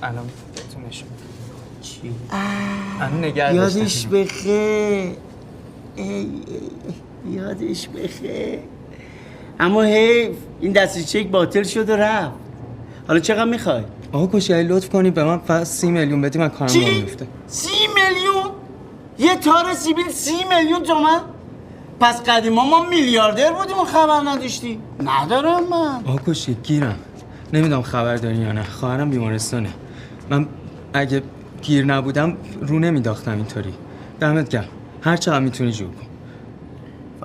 الان بهتون نشون چی؟ الان نگه یادش بخیر یادش بخیر اما حیف این دست چک باطل شد و رفت حالا چقدر میخوای؟ آقا کشی لطف کنی به من فقط 30 میلیون بدی من کارم راه میفته 30 میلیون؟ یه تار سیبیل 30 میلیون تومن؟ پس قدیما ما میلیاردر بودیم و خبر نداشتی؟ ندارم من آقا کشی گیرم نمیدونم خبر داری یا نه خواهرم بیمارستانه من اگه گیر نبودم رو نمیداختم اینطوری دمت گرم هر چقدر میتونی جور کن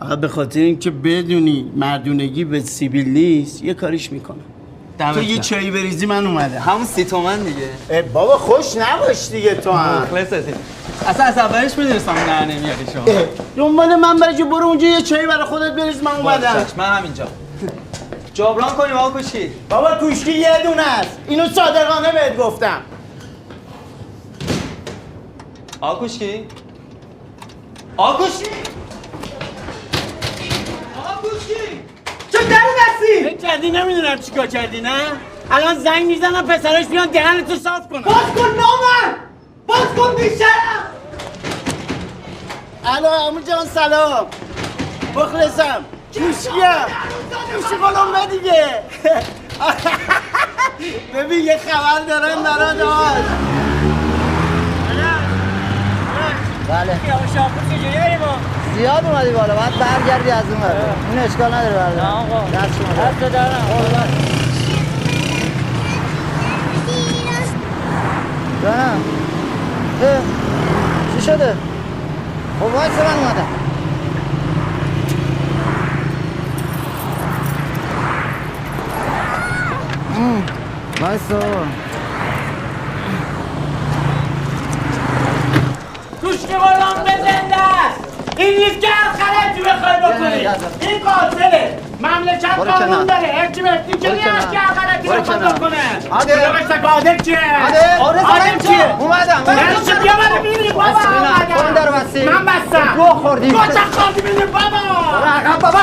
فقط به خاطر اینکه بدونی مردونگی به سیبیل نیست یه کاریش میکنم تو یه چایی بریزی من اومدم. همون 30 تومن دیگه. بابا خوش نباش دیگه تو هم. مخلصتی. اصلا از اولش میدونستم نه نمیاری شما. دنبال من برای برو اونجا یه چایی برای خودت بریز من اومدم. من همینجا. جبران کنیم آقا کوشکی. بابا کوشکی یه دونه است. اینو صادقانه بهت گفتم. آقا کوشکی. آقا کوشکی. چه در بستی؟ فکر کردی نمیدونم چیکار کردی نه؟ الان زنگ میزنم پسراش بیان دهنتو صاف کنم. باز کن نامر! باز کن بیشترم! الو عمو جان سلام. مخلصم. کوشکیم. کوشی قلمبه دیگه. ببین یه خبر دارم برات آج. بله. شاپور چجوری بریم ما؟ زیاد اومدی بالا باید برگردی از اون بره. این اشکال نداره برده. نه آقا. دست شما. دست دارم. جانم. چی شده؟ خب وایسه من اومدم. وایسه. کوشک بالام به زنده است. این نیست که هر غلطی بخوای بکنی. این قاتله. مملکت قانون داره. هرچی بهتی که نیست که هر غلطی بخوای بکنه. عادل. عادل چیه؟ عادل چیه؟ اومدم. چه بیا برو میری بابا. برو در بستی. من بستم. گو خوردی. گو چه خوردی میری بابا. عقب بابا.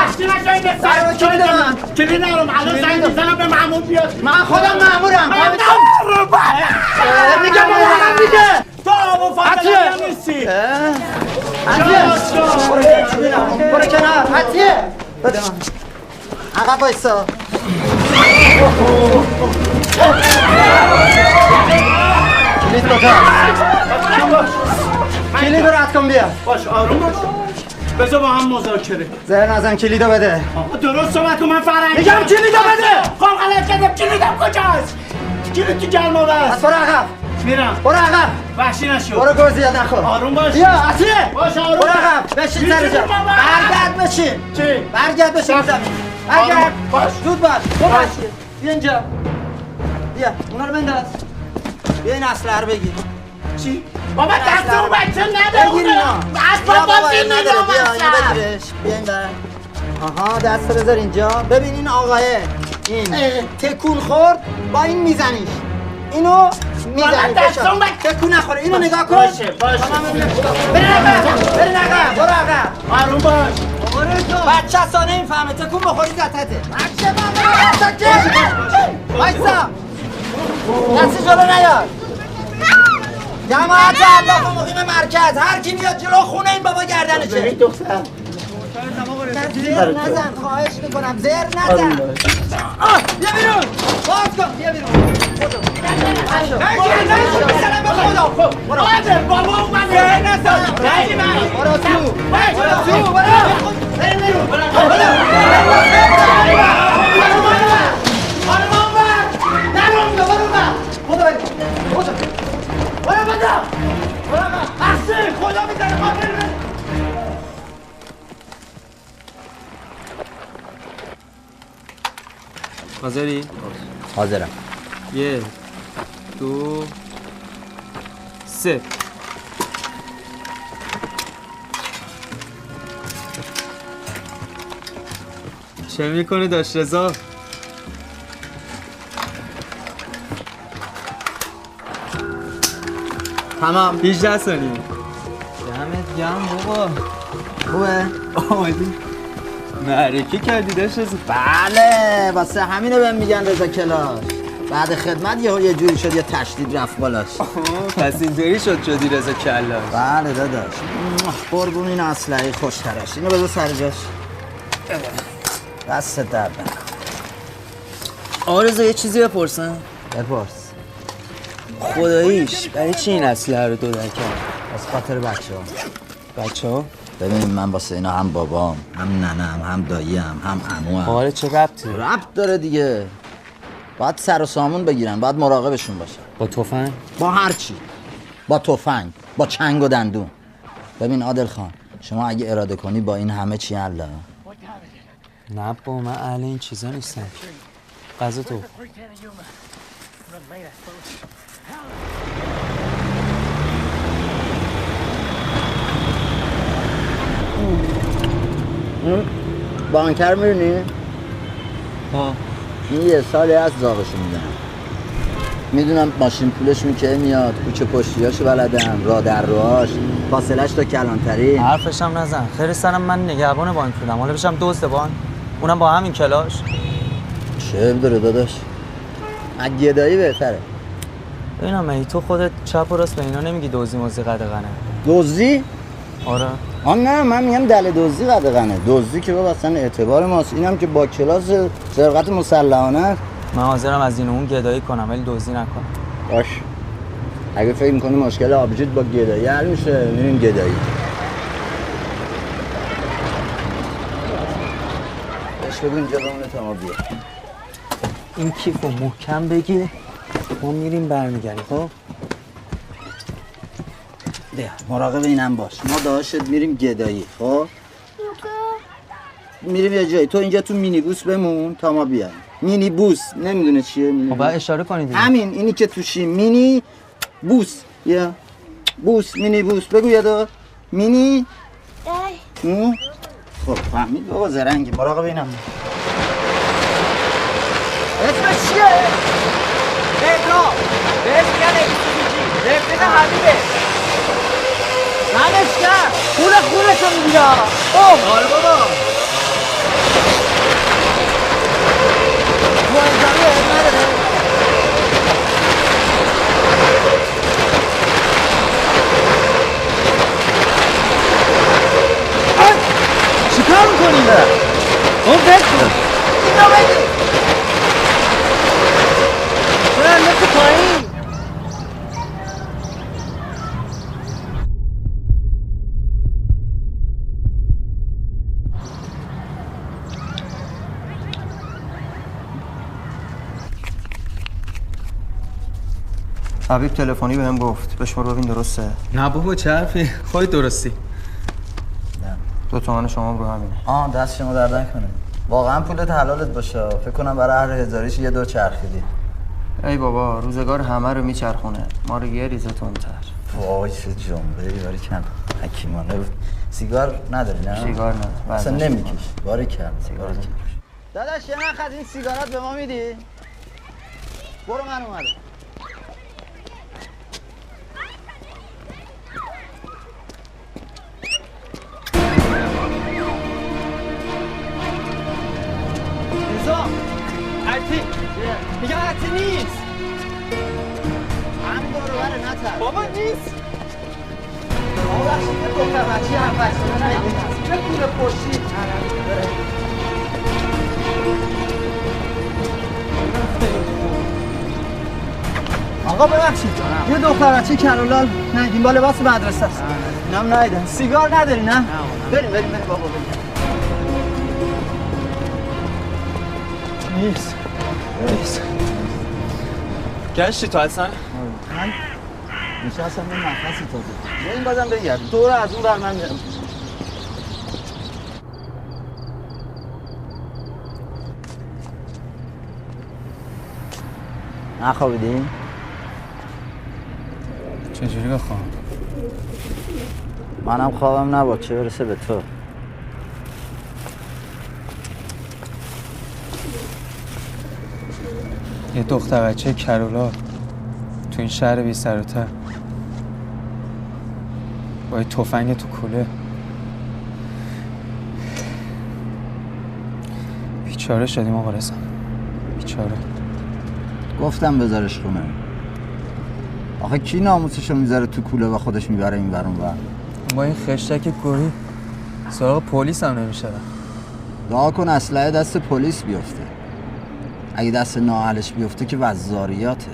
رشتی نشایی بستم. کلید من. کلید نرم. الان زنگ میزنم به مأمور بیاد. من خودم مأمورم. میگم مأمورم دیگه. تو آبو فاطمه هم نیستی. برو کنار. حتیه. بده من. عقب بایستا. کلید کجاست؟ کلید رو رد کن بیا. باش آروم باش. بذار با هم مذاکره. زهر نزن کلیدو بده. آقا درست صحبت کن من فرنگی. میگم کلیدو بده. خب غلط کردم کلیدم کجاست؟ کلید تو گرما بس. برو عقب. میرم. برو عقب. وحشی نشو. برو گور زیاد نخور. آروم باش. بیا عطیه. باش آروم. برو عقب. بشین سر جا. برگرد بشین. چی؟ برگرد بشین زمین. برگرد. باش. زود باش. باش. بیا اینجا. بیا اونا رو بنداز. بیا این اسلحه رو بگیر. چی؟ بابا دست اون بچه نده بگیر اینا. اسباب بازی نداره. بیا اینو بگیرش. بیا این بر. آها دست رو بذار اینجا. ببین این آقایه. این تکون خورد با این میزنیش. اینو میزنی. تکون نخوره. اینو نگاه کن. باشه باشه. برین عقب. برو عقب. آروم باش. بچه سانه این فهمه تکون بخوری زتته. بچه وایسا. دستی جلو نیاد. جماعت اهداف مقیم مرکز هر کی میاد جلو خونه این بابا گردنشه. ببین دختر. زهر نزن خواهش میکنم زهر نزن. بیا بیرون. باز کن بیا بیرون. سلام به خدا. برو. بابا اومد. زهر نزن. برو تو. برو تو. بریم بیرون. حاضری؟ حاضرم. 1 2 3 چه میکنی داشت رضا؟ تمام 18 ثانیه. دمت گرم بابا. خوبه؟ آمدی معرکه کردی داشت رضا؟ بله واسه همینو بهم میگن رضا کلاش. بعد خدمت یه جوری شد یه تشدید رفت بالاش. پس اینطوری شدی رضا کلاش. بله داداش. قربون این اسلحه خوش تراش. اینو بذار سر جاش. دست درد نکنه. آقا رضا یه چیزی بپرسم؟ بپرس. خداییش برای چی این اسلحه رو دودن کرد؟ از خاطر بچه‌ها؟ ببین من واسه اینا هم بابام هم ننم هم داییم هم عموام. آره چه ربطی؟ ربط داره دیگه. باید سر و سامون بگیرن، باید مراقبشون باشن. با تفنگ؟ با هر چی. با تفنگ، با چنگ و دندون. ببین عادل خان، شما اگه اراده کنی با این همه چی الله. نه با من اهل این چیزا نیستم. غذا تو بانکر می‌بینی؟ ها این یه سالی از زاغشو میدن. میدونم ماشین پولش میکه میاد، کوچه پشتیاشو بلدم، راه در راهاش، فاصلش تا کلانتری. حرفش هم نزن. خیر سرم من نگهبان بانک بودم، حالا بشم دزد بانک. اونم با همین کلاش. چه داره داداش؟ از گدایی بهتره. ببینم ای تو خودت چپ و راست به اینا نمیگی دزدی موزی قدغنه؟ دزدی؟ آره. نه من میگم دل دزدی قدغنه. دزدی که بابا اصلا اعتبار ماست. اینم که با کلاس سرقت مسلحانه. من حاضرم از این اون گدایی کنم ولی دزدی نکنم. باش. اگه فکر می‌کنی مشکل آبجیت با گدایی حل میشه، میریم گدایی. بهش بگو اینجا بمونه تا ما بیا. این کیفو محکم بگی، ما میریم برمیگردیم. خب ده مراقب اینم باش. ما داشت میریم گدایی. خب میریم یه جایی. تو اینجا تو مینی بوس بمون تا ما بیایم. مینی بوس نمیدونه چیه مینی خب باید اشاره کنید دیگه. همین اینی که توشی مینی بوس. یا بوس مینی بوس بگو یادا مینی خب فهمید بابا زرنگی. مراقب اینم اسمش چیه؟ بهرام بهش میگن اکسیجی رفیق حبیبه منش کرد پول خونشو میگیره. آره بابا تو انجامی علم نداره. چیکار میکنی؟ اون بکن اینو بگی برن نفت پایین. حبیب تلفنی بهم گفت بشمار ببین درسته. نه بابا چه حرفی، خودت درستی. 2 تومن شما رو همینه. دست شما درد نکنه. واقعا پولت حلالت باشه. فکر کنم برای هر هزاریش یه دور چرخیدی. ای بابا روزگار همه رو میچرخونه، ما رو یه ریزه تندتر. وای چه جمله باری کن حکیمانه بود. سیگار نداری نه؟ سیگار نداری. اصلا نمیکش. باری کن سیگار نمیکش. داداش یه نخ از این سیگارات به ما میدی؟ برو من اومدم. ارتی میگم ارتی نیست. هم برو بره نتر بابا نیست. بابا بخشی که دختر بچی هم بچی نگید چه پول پشتی آقا ببخشید یه دختر بچه کرولال نگیم با لباس مدرسه است. اینم نایدن. سیگار نداری نه؟ بریم بابا بریم. نیست گشتی تو اصلا؟ من نشستم به نفسی تازه این بازم بگردیم تو رو از اون بر من میرم. نخوابیدی؟ چجوری بخوام؟ منم خوابم نباد چه برسه به تو. یه دختر بچه کرولا تو این شهر بی سر و ته با یه تفنگ تو کوله بیچاره شدیم آقا رسم. بیچاره گفتم بذارش خونه. آخه کی ناموسشو میذاره تو کوله و خودش میبره این ور اون ور؟ با این خشتک گوهی سراغ پلیس هم نمیشه. دعا کن اسلحه دست پلیس بیفته. اگه دست نااهلش بیفته که وزاریاته.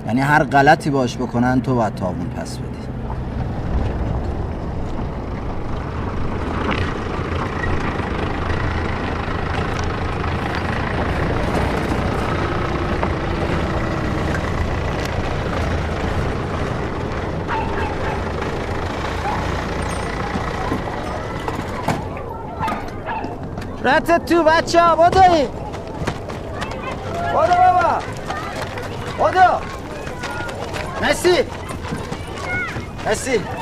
یعنی هر غلطی باش بکنن تو باید تاوون پس بدی. رتت تو بچه ها بادایی بابا بادو مرسی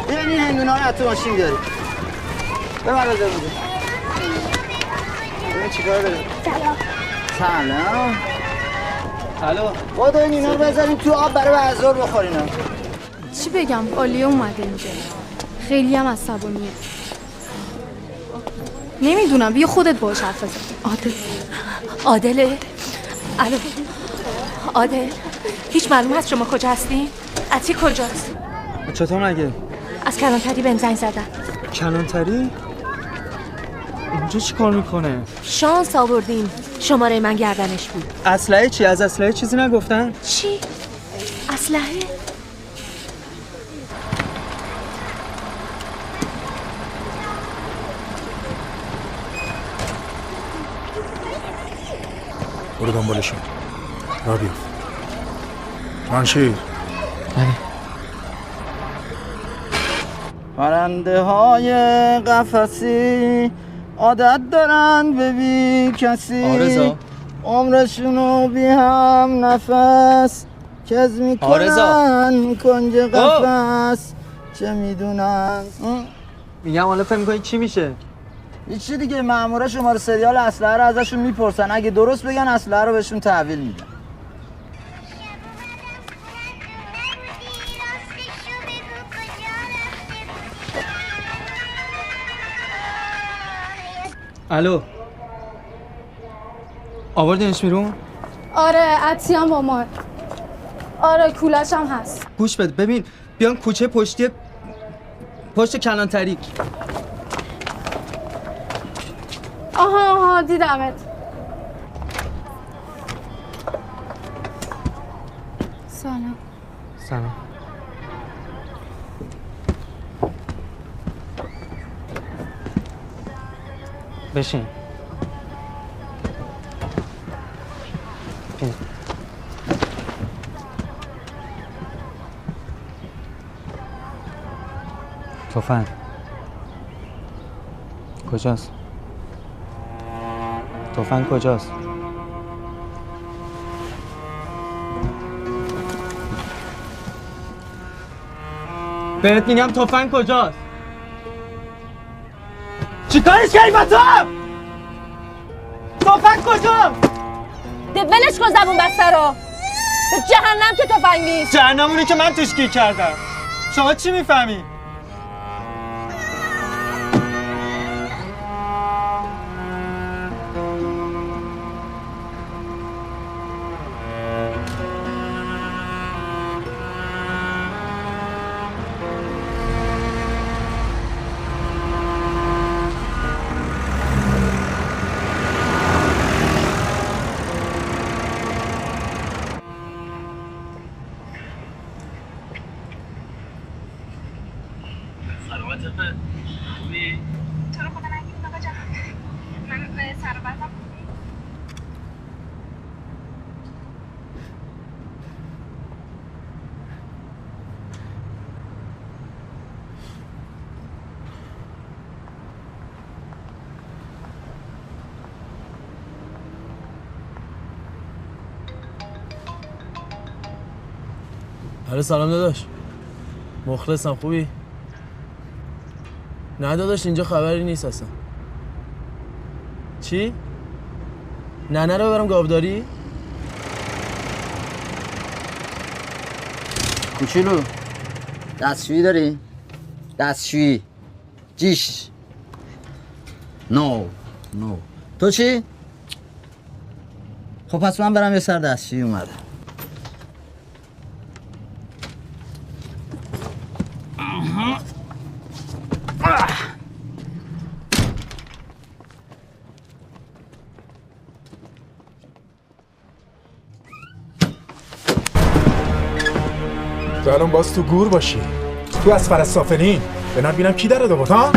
ببین این هندونا رو از تو ماشین بیاری ببر بذار بوده ببین چیکار داری سلام بادو اینا رو بذاریم تو آب برای بعضور بخورین چی بگم آلیه اومده اینجا خیلی هم عصبانیه نمیدونم بیا خودت باهاش حرف بزن عادله الو عادل هیچ معلوم هست شما کجا هستین؟ عطی کجاست؟ چطور مگه؟ از کلانتری بهم زنگ زدن. کلانتری؟ اینجا چی کار میکنه؟ شانس آوردیم شماره من گردنش بود. اسلحه چی؟ از اسلحه چیزی نگفتن؟ چی؟ اسلحه؟ برو دنبالشون را بیفت جانشیر پرنده های قفسی عادت دارن به بی کسی آرزا عمرشونو بی هم نفس کز میکنن کنج قفس چه میدونن میگم حالا فهم میکنی چی میشه؟ هیچی دیگه مامورا شماره سریال اسلحه رو ازشون میپرسن اگه درست بگن اسلحه رو بهشون تحویل میدن الو آوردینش بیرون؟ آره عطی هم با ما آره کولش هم هست گوش بده ببین بیان کوچه پشت کلانتری آها دیدمت سلام بشین تفنگ کجاست؟ تفنگ کجاست؟ بهت میگم تفنگ کجاست؟ چیکارش کردی با تو؟ تفنگ کجاست؟ ولش کن زبون بسته رو به جهنم که تفنگ نیست جهنمونی که من توش گیر کردم شما چی میفهمی؟ سلام داداش مخلصم خوبی؟ نه داداش اینجا خبری نیست اصلا چی؟ نه رو ببرم گاوداری؟ کوچولو دستشویی داری؟ دستشویی جیش نو تو چی؟ خب پس من برم یه سر دستشویی اومده تو الان باز تو گور باشی تو از فرستافلین به بینم کی داره دوباره ها؟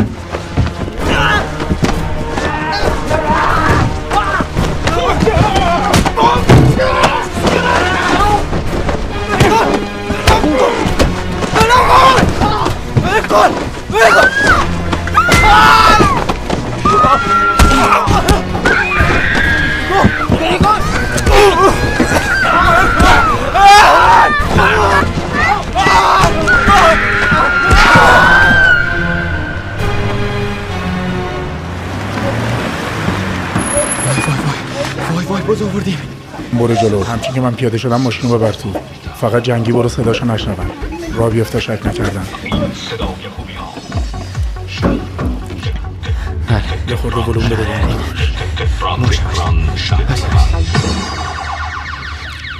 سرباز آوردیم. برو جلو. همچین که من پیاده شدم ماشین رو ببر تو. فقط جنگی برو صداشو نشنون. را بیفته شک نکردن. یه خورده ولوم بده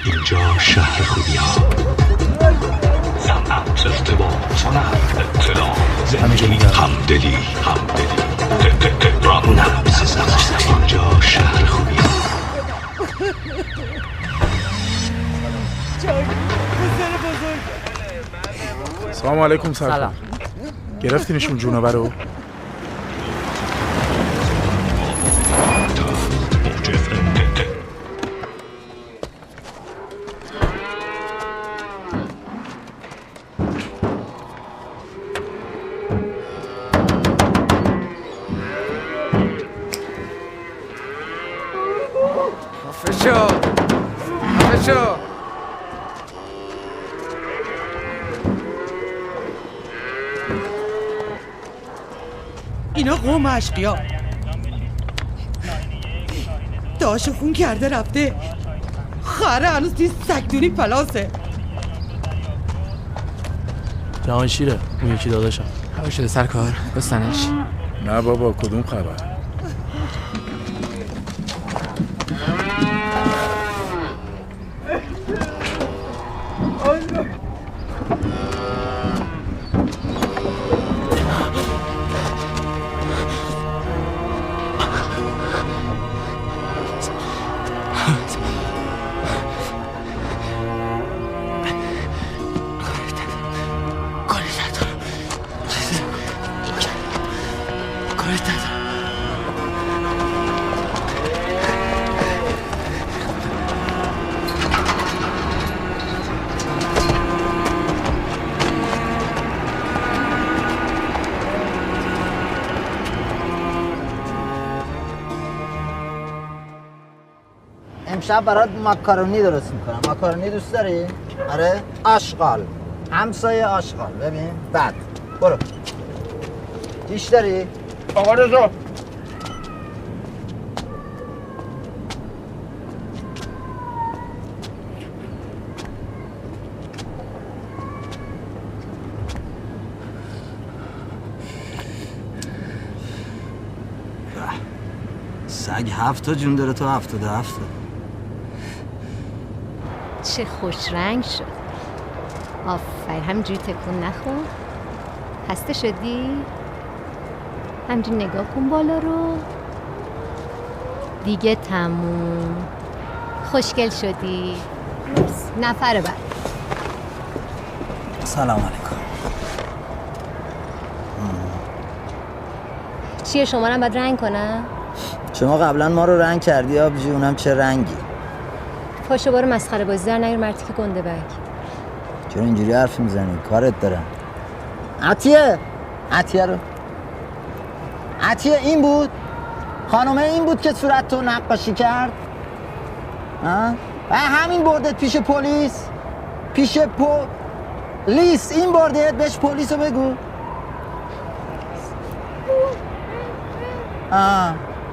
اینجا شهر خوبی‌ها. صنعت، ارتباط، صنعت، اطلاع، همدلی، تهران نبض. اینجا شهر خوبی‌ها. سلام علیکم سلام. گرفتینشون جونور رو؟ اینا قوم اشقیا داشو خون کرده رفته. خره هنوز توی سکتونی پلاسه. جهان شیره اون یکی داداشم. خبر شده سرکار؟ بستنش؟ نه بابا کدوم خبر؟ امشب برات ماکارونی درست میکنم. ماکارونی دوست داری؟ آره؟ آشغال، همسایه آشغال. ببین بعد برو. دیش داری؟ آقا رضا سگ 7 تا جون داره تو 77. چه خوش رنگ شد. آفرین. همینجوری تکون نخور. خسته شدی؟ همینجوری نگاه کن بالا رو. دیگه تموم. خوشگل شدی. نفر بعد. سلام علیکم. چیه شما رو باید رنگ کنم؟ شما قبلا ما رو رنگ کردی آبجی. اونم چه رنگی؟ پاشو برو مسخره بازی در نیر مرتی که گنده بک. چرا اینجوری حرف میزنی؟ کارت دارم. عطیه رو عطیه این بود؟ خانومه این بود که صورت تو نقاشی کرد؟ همین بردت پیش پلیس؟ پیش پلیس این بردت؟ بهش پلیس رو بگو.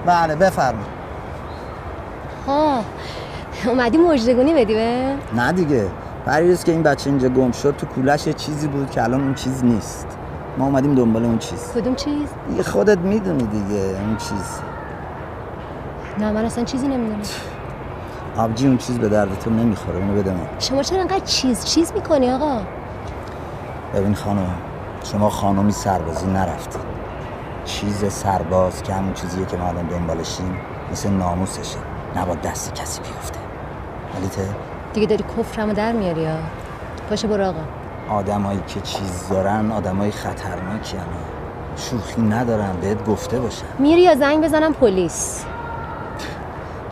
بله بفرما. اومدی مژدگونی بدی به؟ نه دیگه. پریروز که این بچه اینجا گم شد تو کولش چیزی بود که الان اون چیز نیست. ما اومدیم دنبال اون چیز. کدوم چیز؟ دیگه خودت میدونی دیگه اون چیز. نه من اصلا چیزی نمیدونم. آبجی اون چیز به درد تو نمیخوره. اونو بده من. شما چرا انقدر چیز میکنی آقا؟ ببین خانم، شما خانمی سربازی نرفتی. چیز سرباز که همون چیزیه که ما الان دنبالشیم مثل ناموسشه. نباید دست کسی بیفته. ولیته؟ دیگه داری کفرمو در میاری ها. پاشو برو آقا. آدمایی که چیز دارن آدمای خطرناکی هن. شوخی ندارن بهت گفته باشن. میری یا زنگ بزنم پلیس؟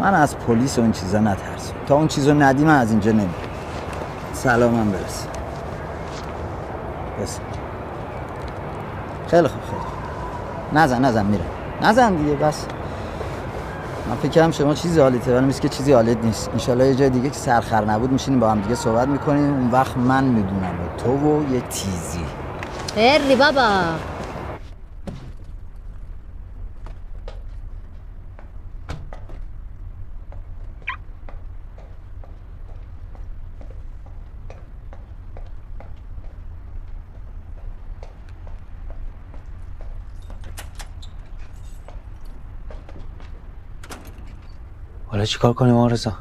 من از پلیس و این چیزا نترسم. تا اون چیزو ندی من از اینجا نمیرم. سلامم برسه. بس. خیلی خوب. نزن میره. نزن دیگه بس. من فکر کنم شما چیزی حالیته ولی که چیزی حالیت نیست. انشالله یه جای دیگه که سرخر نبود میشینیم با هم دیگه صحبت میکنیم. اون وقت من میدونم تو و یه تیزی. بری بابا. حالا چیکار کنیم آقا رضا؟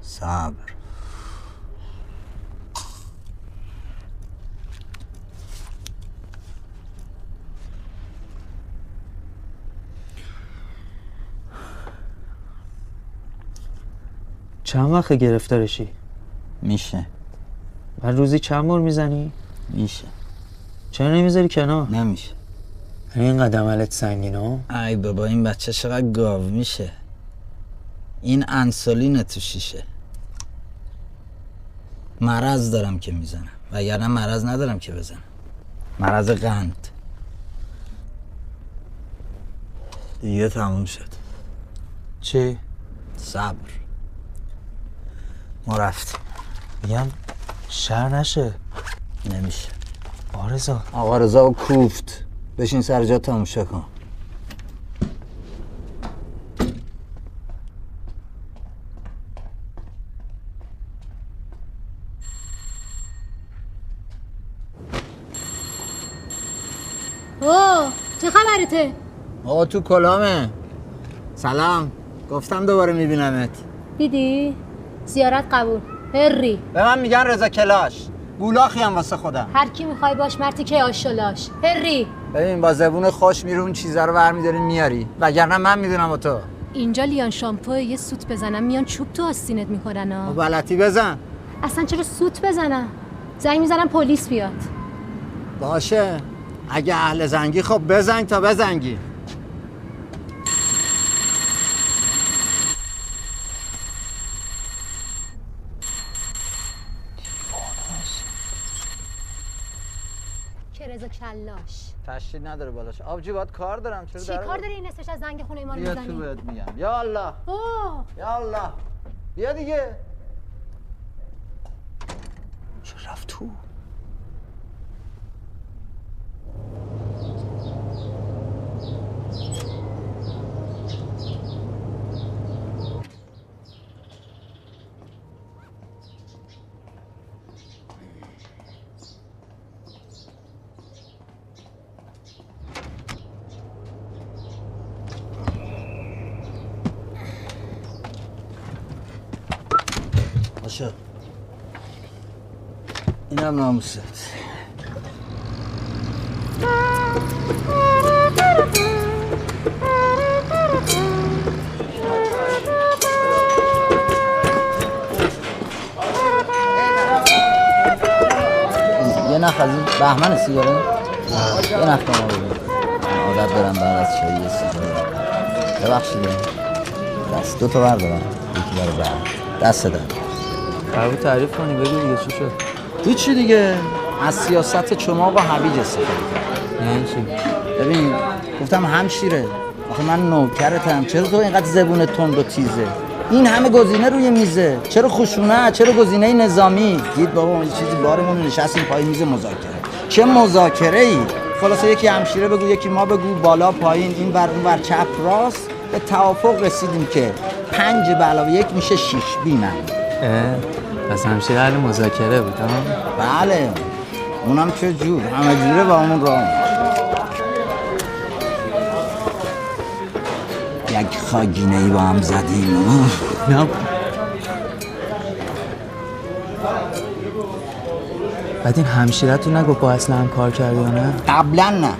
صبر. چند وقت گرفتارشی؟ میشه. من روزی چند بار میزنی؟ میشه. چرا نمیذاری کنار؟ نمیشه. اینقدر عملت سنگینه؟ ای بابا این بچه چقدر گاو میشه. این انسولین تو شیشه. مرض دارم که میزنم وگرنه مرض ندارم که بزنم. مرض قند. دیگه تموم شد. چی؟ صبر. ما رفتیم. میگم شر نشه. نمیشه. آقا رضا کوفت. بشین سر جا تماشا کن. اوه چه خبرته؟ آقا تو کلامه. سلام. گفتم دوباره میبینمت. دیدی؟ زیارت قبول. هری به من میگن رضا کلاش. گولاخی هم واسه خودم. هر کی میخوای باش مرتی که آشولاش. هری ببین با زبون خوش میرون اون چیزا رو برمی‌داری میاری وگرنه من میدونم و تو. اینجا لیان شامپو یه سوت بزنم میان چوب تو آستینت میکنن ها. غلطی بزن. اصلا چرا سوت بزنم؟ زنگ میزنم پلیس بیاد. باشه. اگه اهل زنگی خب بزنگ تا بزنگی. رضا کلاش تشکیل نداره بالاش. آبجی باید کار دارم. چرا چی کار داری این نصفش از زنگ خونه ما رو بیا میزنی؟ تو بهت میگم. یا الله. یا الله. بیا دیگه. چه رفت تو؟ باشه. اینم ناموست. یه نخ از این بهمن سیگاره؟ یه نخ ما ببین. عادت دارم بعد از چایی یه سیگاره. ببخشید دست دو تا بردارم. یکی برای بعد. دست دارم. قرار تعریف کنی بگو دیگه چی شد؟ هیچی دیگه. از سیاست چماق و حویج استفاده کرد. یعنی چی؟ ببین گفتم همشیره. آخه من نوکرتم. چرا تو اینقدر زبون تند و تیزه؟ این همه گزینه روی میزه. چرا خشونت؟ چرا گزینه نظامی؟ دید بابا ما چیزی بارمون نشستیم پای میز مذاکره. چه مذاکره‌ای؟ خلاصه یکی همشیره بگو یکی ما بگو بالا پایین این ور اون ور چپ راست به توافق رسیدیم که 5 به علاوه 1 میشه 6 بیمه. پس همشیره حل مذاکره بود ها؟ بله. اونم چه جور همه جوره با همون راه یک خاگینه‌ای با هم زدیم. نه بعد این همشیرتون نگو با اصلا هم کار کردی یا نه؟ قبلا نه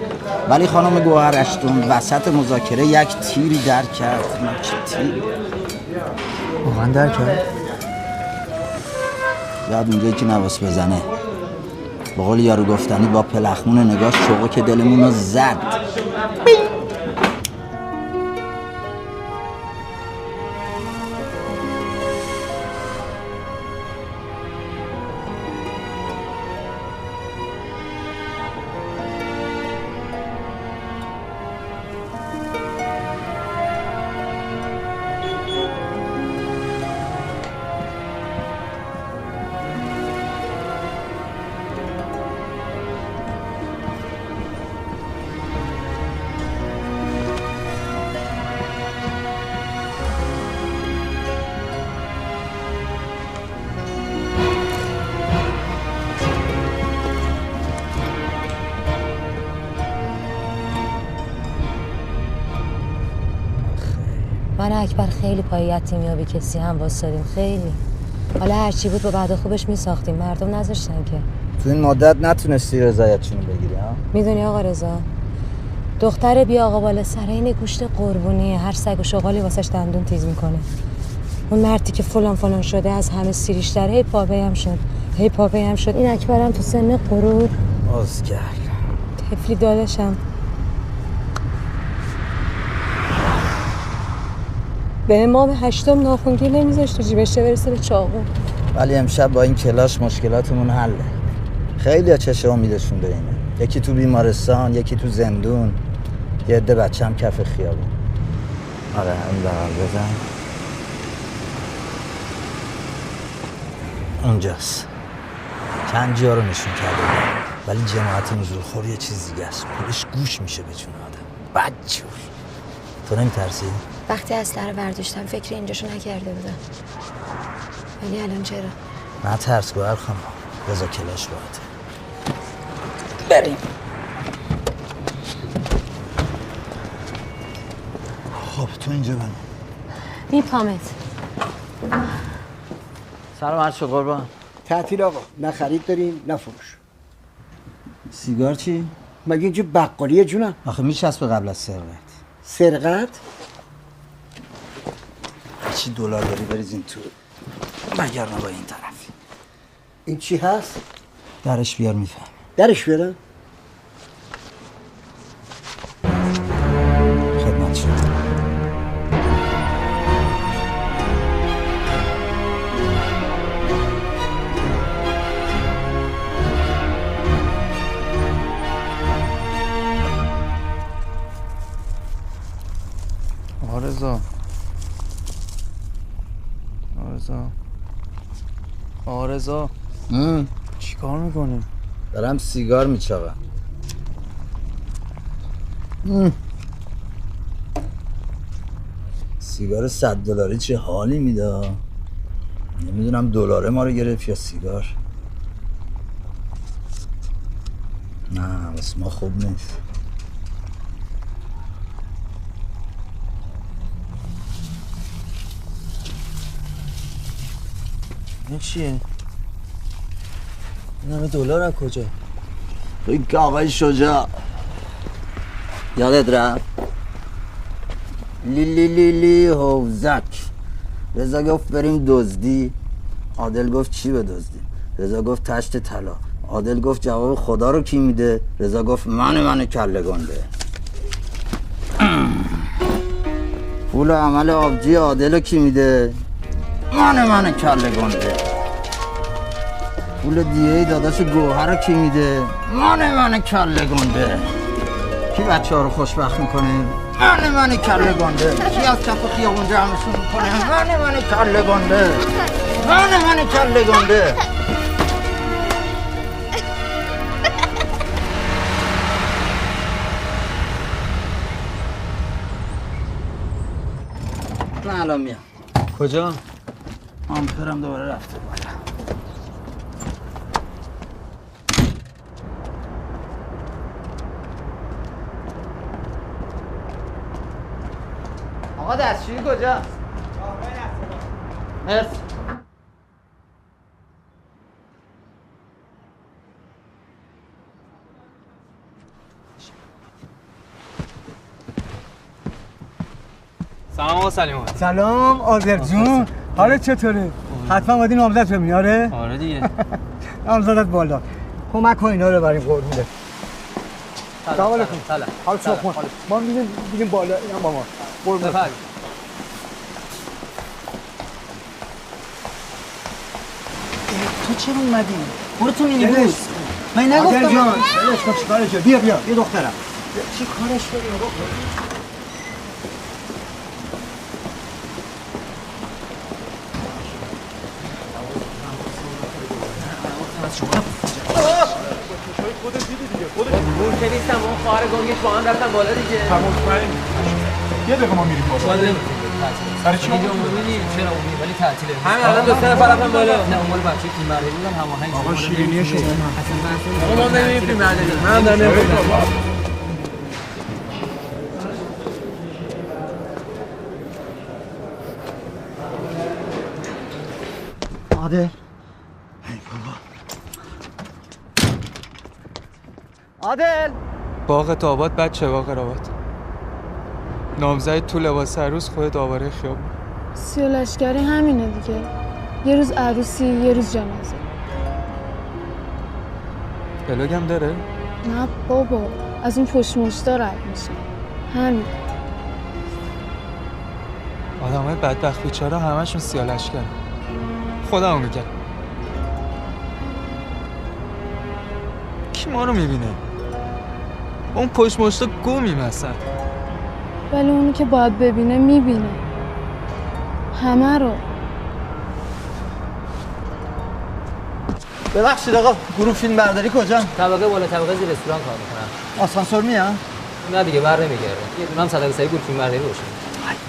ولی خانم گوهر اشتون وسط مذاکره یک تیری در کرد. چه تیری؟ واقعا در کرد؟ یاد اونجایی که نواس بزنه با قول یارو گفتنی با پلخمون نگاش شوقه که دلمون رو زد. من اکبر خیلی پای یتیمیابی کسی هم واسادیم، خیلی. حالا هرچی بود با بعد خوبش میساختیم، مردم نذاشتن که. تو این مدت نتونستی رضایتشون رو بگیری ها؟ میدونی آقا رضا، دختر بی آقا بالا سر این گوشت قربونیه، هر سگ و شغالی واسش دندون تیز میکنه. اون مردی که فلان شده از همه سیریش‌تر، هی پاپیم شد. این اکبرم تو سن غرور ازگل طفلی داداشم به امام 8 ناخونگیر نمیذاشت تو جیبش برسه به چاقو. ولی امشب با این کلاش مشکلاتمون حله. خیلی ها چشه امیدشون به اینه، یکی تو بیمارستان، یکی تو زندون، یه عده بچه هم کف خیابون. آره همین بغل بزن. اونجاست. چند جا رو نشون کرده ولی جماعت نزولخور یه چیز دیگه است. پولش گوش میشه به جون آدم. بدجور. تو نمیترسی؟ وقتی اسلحه رو برداشتم فکر اینجاشو نکرده بودم، ولی الان چرا؟ نه ترس گوهر خانم، رضا کلاش باید بریم. خب تو اینجا بنام میپامت. سلام عرض شو قربان. تعطیل آقا، نه خرید داریم نه فروش. سیگار چی؟ مگه اینجا بقالیه جونم؟ آخه میچسبه قبل از سرقت. سرقت؟ چی دلار داری بریزین تو؟ مگر نه با این طرفی. این چی هست؟ درش بیار میفهم. درش بیارم؟ خدمت شما. آرزا چی کار میکنی؟ دارم سیگار میچاقم. سیگار $100 چه حالی میده. نمیدونم دلاره ما رو گرفت یا سیگار. نه واسه ما خوب نیست. این چیه؟ این همه دلار از کجا؟ این که آقای شجاع یادت رفت؟ لی حوزک. رضا گفت بریم دزدی. عادل گفت چی به دزدی؟ رضا گفت تشت طلا. عادل گفت جواب خدا رو کی میده؟ رضا گفت من کله گنده. پول عمل آبجی عادل رو کی میده؟ من کله گنده. پول دیه داداش گوهر رو کی میده؟ من کله گنده. کی بچه ها رو خوشبخت میکنه؟ من کله گنده. کی از کف خیابون جمعشون میکنه؟ من کله گنده. من کله گنده. من الان میام. کجا؟ آمپرم دوباره رفته بالا. آقا دستشویی کجا؟ مرسی. سلام آقا سلیمان. سلام آذر جون، حالت چطوره؟ حتما باید نامزد ببینی. آره دیگه. نامزدت بالا. کمک کن اینا رو ببریم قربونه. سلام علیکم. سلام. حال شما. ما میگیم بالا اینا با ما. قربونه. تو چرا اومدی؟ برو تو مینیبوس. من نگفتم. آذر جان، چی کارش؟ بیا یه دخترم. چی کارش داری آقا؟ اون که نیستم، اون خواهر گنگش با هم رفتن بالا دیگه. مطمئن یه دقیقه ما میریم بالا. سر چی عمومی چرا عمومی ولی تعطیله. همین الان دو سه نفر رفتن بالا. نه اون بچه تیم برداری بودن هماهنگ. آقا شیرینی شما. آقا ما نمی‌ریم تیم برداری. منم دارم نمی‌رم. عادل باغت آباد بچه باغ رابط نامزد تو لباس عروس خودت آواره خیابون. سیاه‌لشکری همینه دیگه، یه روز عروسی یه روز جنازه. بلاگم داره؟ نه بابا، از اون پشت مشتا رد میشه. همین. آدمای بدبخت بیچاره همشون سیاه‌لشکر. خودمو میگم. کی ما رو میبینه؟ اون پشت مشتا گمی مثلا. ولی اونی که باید ببینه میبینه. همه رو. ببخشید آقا، گروه فیلم برداری کجا؟ طبقه بالا، طبقه زیر رستوران کار میکنم. آسانسور میاد؟ نه دیگه بر نمیگرده. یه دونه هم صدقه سری گروه فیلم برداری روشن.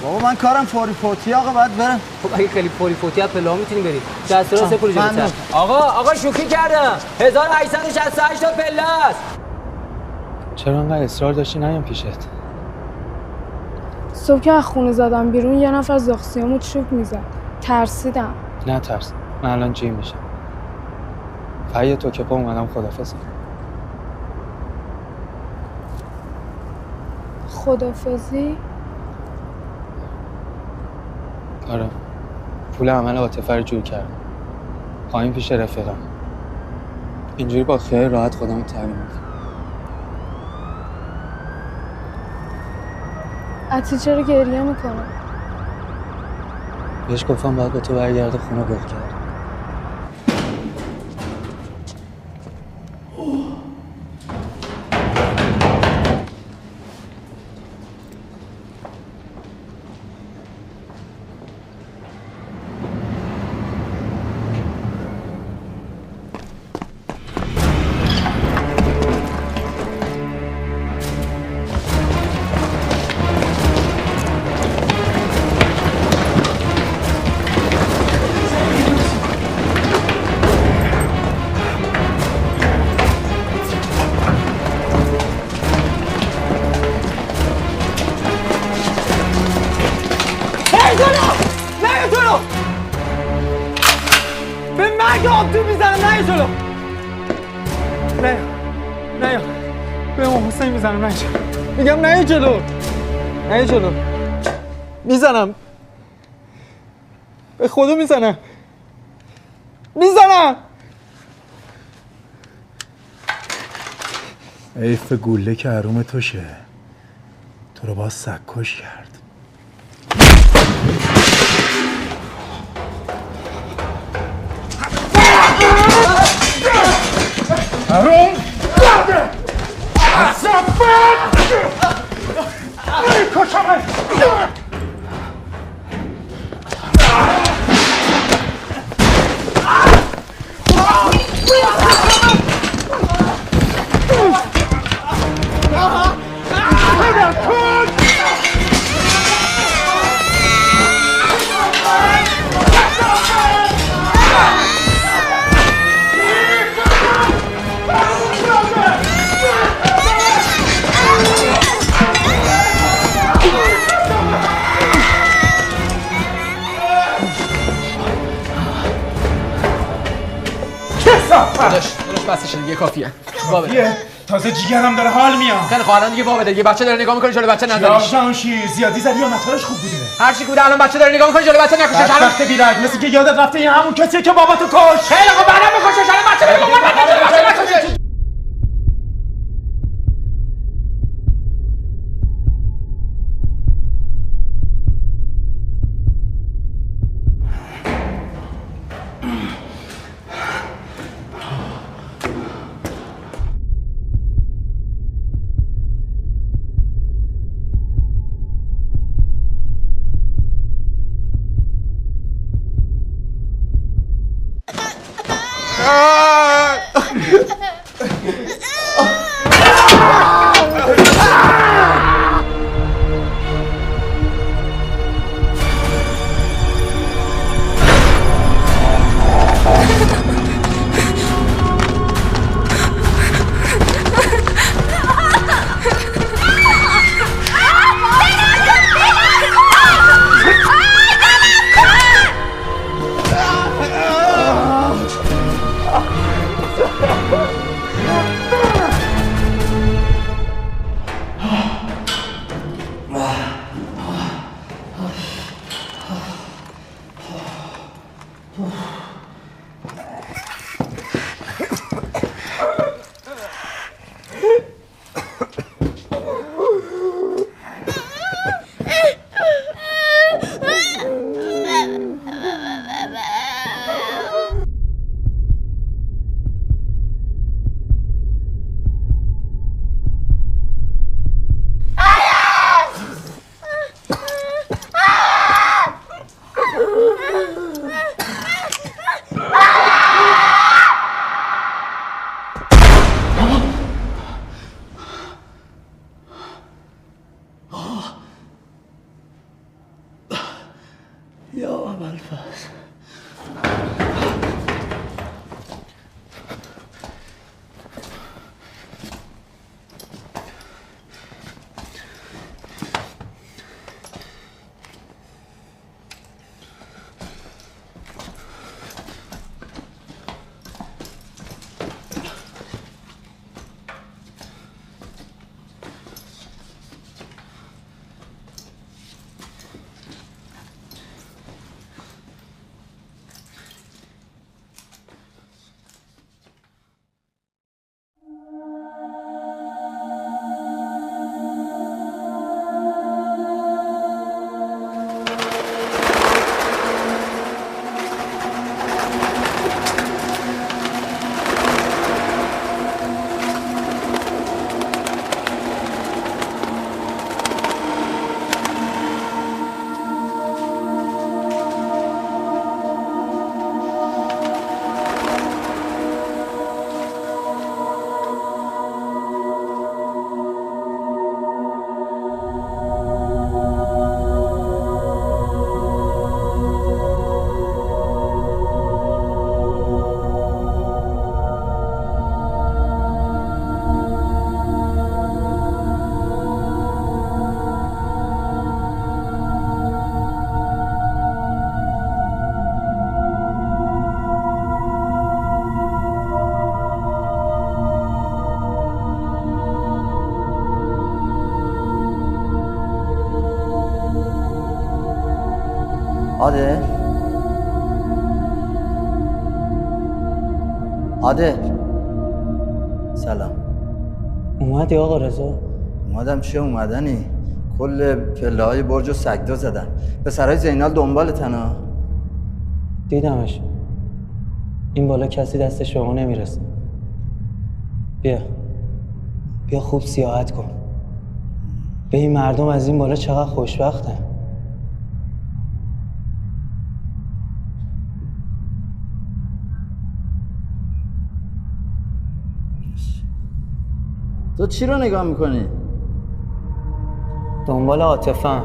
بابا من کارم فوری فوتی آقا، باید برم. خب اگه خیلی فوری فوتی از پلا میتونی بری. دستورات سه پروژه بتر. آقا شوخی کردم. 1868 تا پله است. چرا انقدر اصرار داشتی نیام پیشت؟ صبح که از خونه زدم بیرون یه نفر زاخسیامو چوب میزد. ترسیدم. نه ترس، من الان جی میشم. فعی تو که پا اومدم خدافظی. خدافظی؟ آره، پول عمل عاطفه رو جور کردم. پایین پیش رفیقم. اینجوری با خیال راحت خودم رو تحویل میدم. عطی چرا گریه میکنه؟ بهش گفتم باید با تو برگرده خونه گل کرد. میگم نه جلو میزنم، به خدا میزنم. ایف گوله که حروم توشه، تو رو با سگ‌کش کرد. حروم برده عصبت میکشمت. داداش بسش دیگه کافیه. کافیه؟ تازه جیگرم داره حال میاد. خیلی خواهران دیگه بابا دیگه بچه داره نگاه میکنه جلوی بچه نذاریش. جانشی زیادی زدی یا مطالش خوب بوده؟ هر چی بوده الان بچه داره نگاه میکنه جلوی بچه نکشش. وقت بیرد مثل که یادت رفته این همون کسیه که باباتو کش. خیلی خوب بعدم بکشش. الان بچه داره نگاه میکنه. یا ابوالفضل. عادل عادل سلام. اومدی آقا رضا؟ اومدم چه اومدنی؟ کل پله های برج و سگدو زدن. پسرای زینال دنبالتن ها. دیدمش. این بالا کسی دست شما نمیرسه. بیا خوب سیاحت کن. به این مردم از این بالا چقدر خوشبختن. تو چی رو نگاه میکنی؟ دنبال عاطفه‌ام.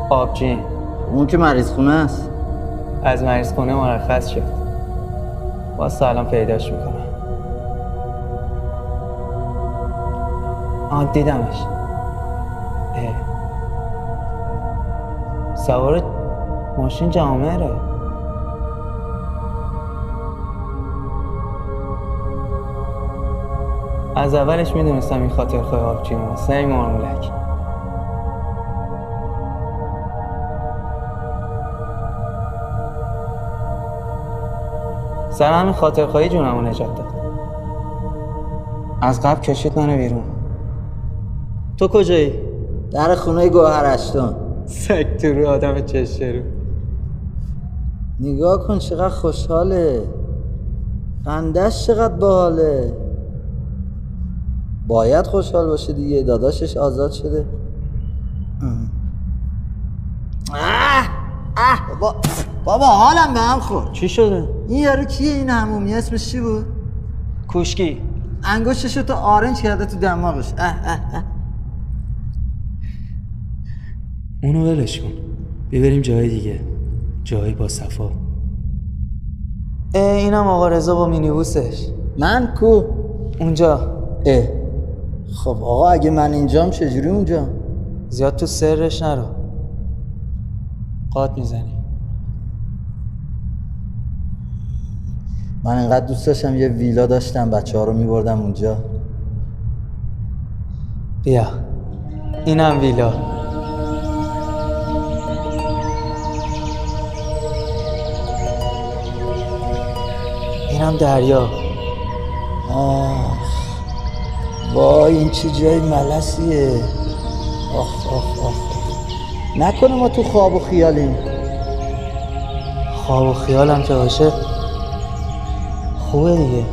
آبجین. اون که مریض خونه است. از مریض خونه مرخص شد. واسه الان پیداش میکنم. دیدمش. سوار ماشین جامعه. از اولش میدونستم این خاطرخواه آبجین هست. این مارمولک. سر همین خاطرخواهی جونمو نجات داد. از قبل کشید منو بیرون. تو کجایی؟ در خونه گوهرشتون. سگ تو رو آدم چشه رو. نگاه کن چقدر خوشحاله. خندش چقدر باحاله. باید خوشحال باشه دیگه. داداشش آزاد شده. بابا حالم به هم خورد. چی شده؟ این یارو کیه این عمومی؟ اسمش چی بود؟ کوشکی. انگشتشو تو آرنج کرده تو دماغش. اونو ولش کن. ببریم جای دیگه. جایی با صفا. اینم آقا رضا با مینیبوسش. من کو؟ اونجا. خب آقا اگه من اینجام چجوری اونجا؟ زیاد تو سرش نرو. قاط میزنی. من اینقدر دوست داشتم یه ویلا داشتم بچه ها رو میبردم اونجا. بیا اینم ویلا. اینم دریا. وای این چه جای ملسیه. نکنه ما تو خواب و خیالیم. خواب و خیالم که باشه خوبه دیگه.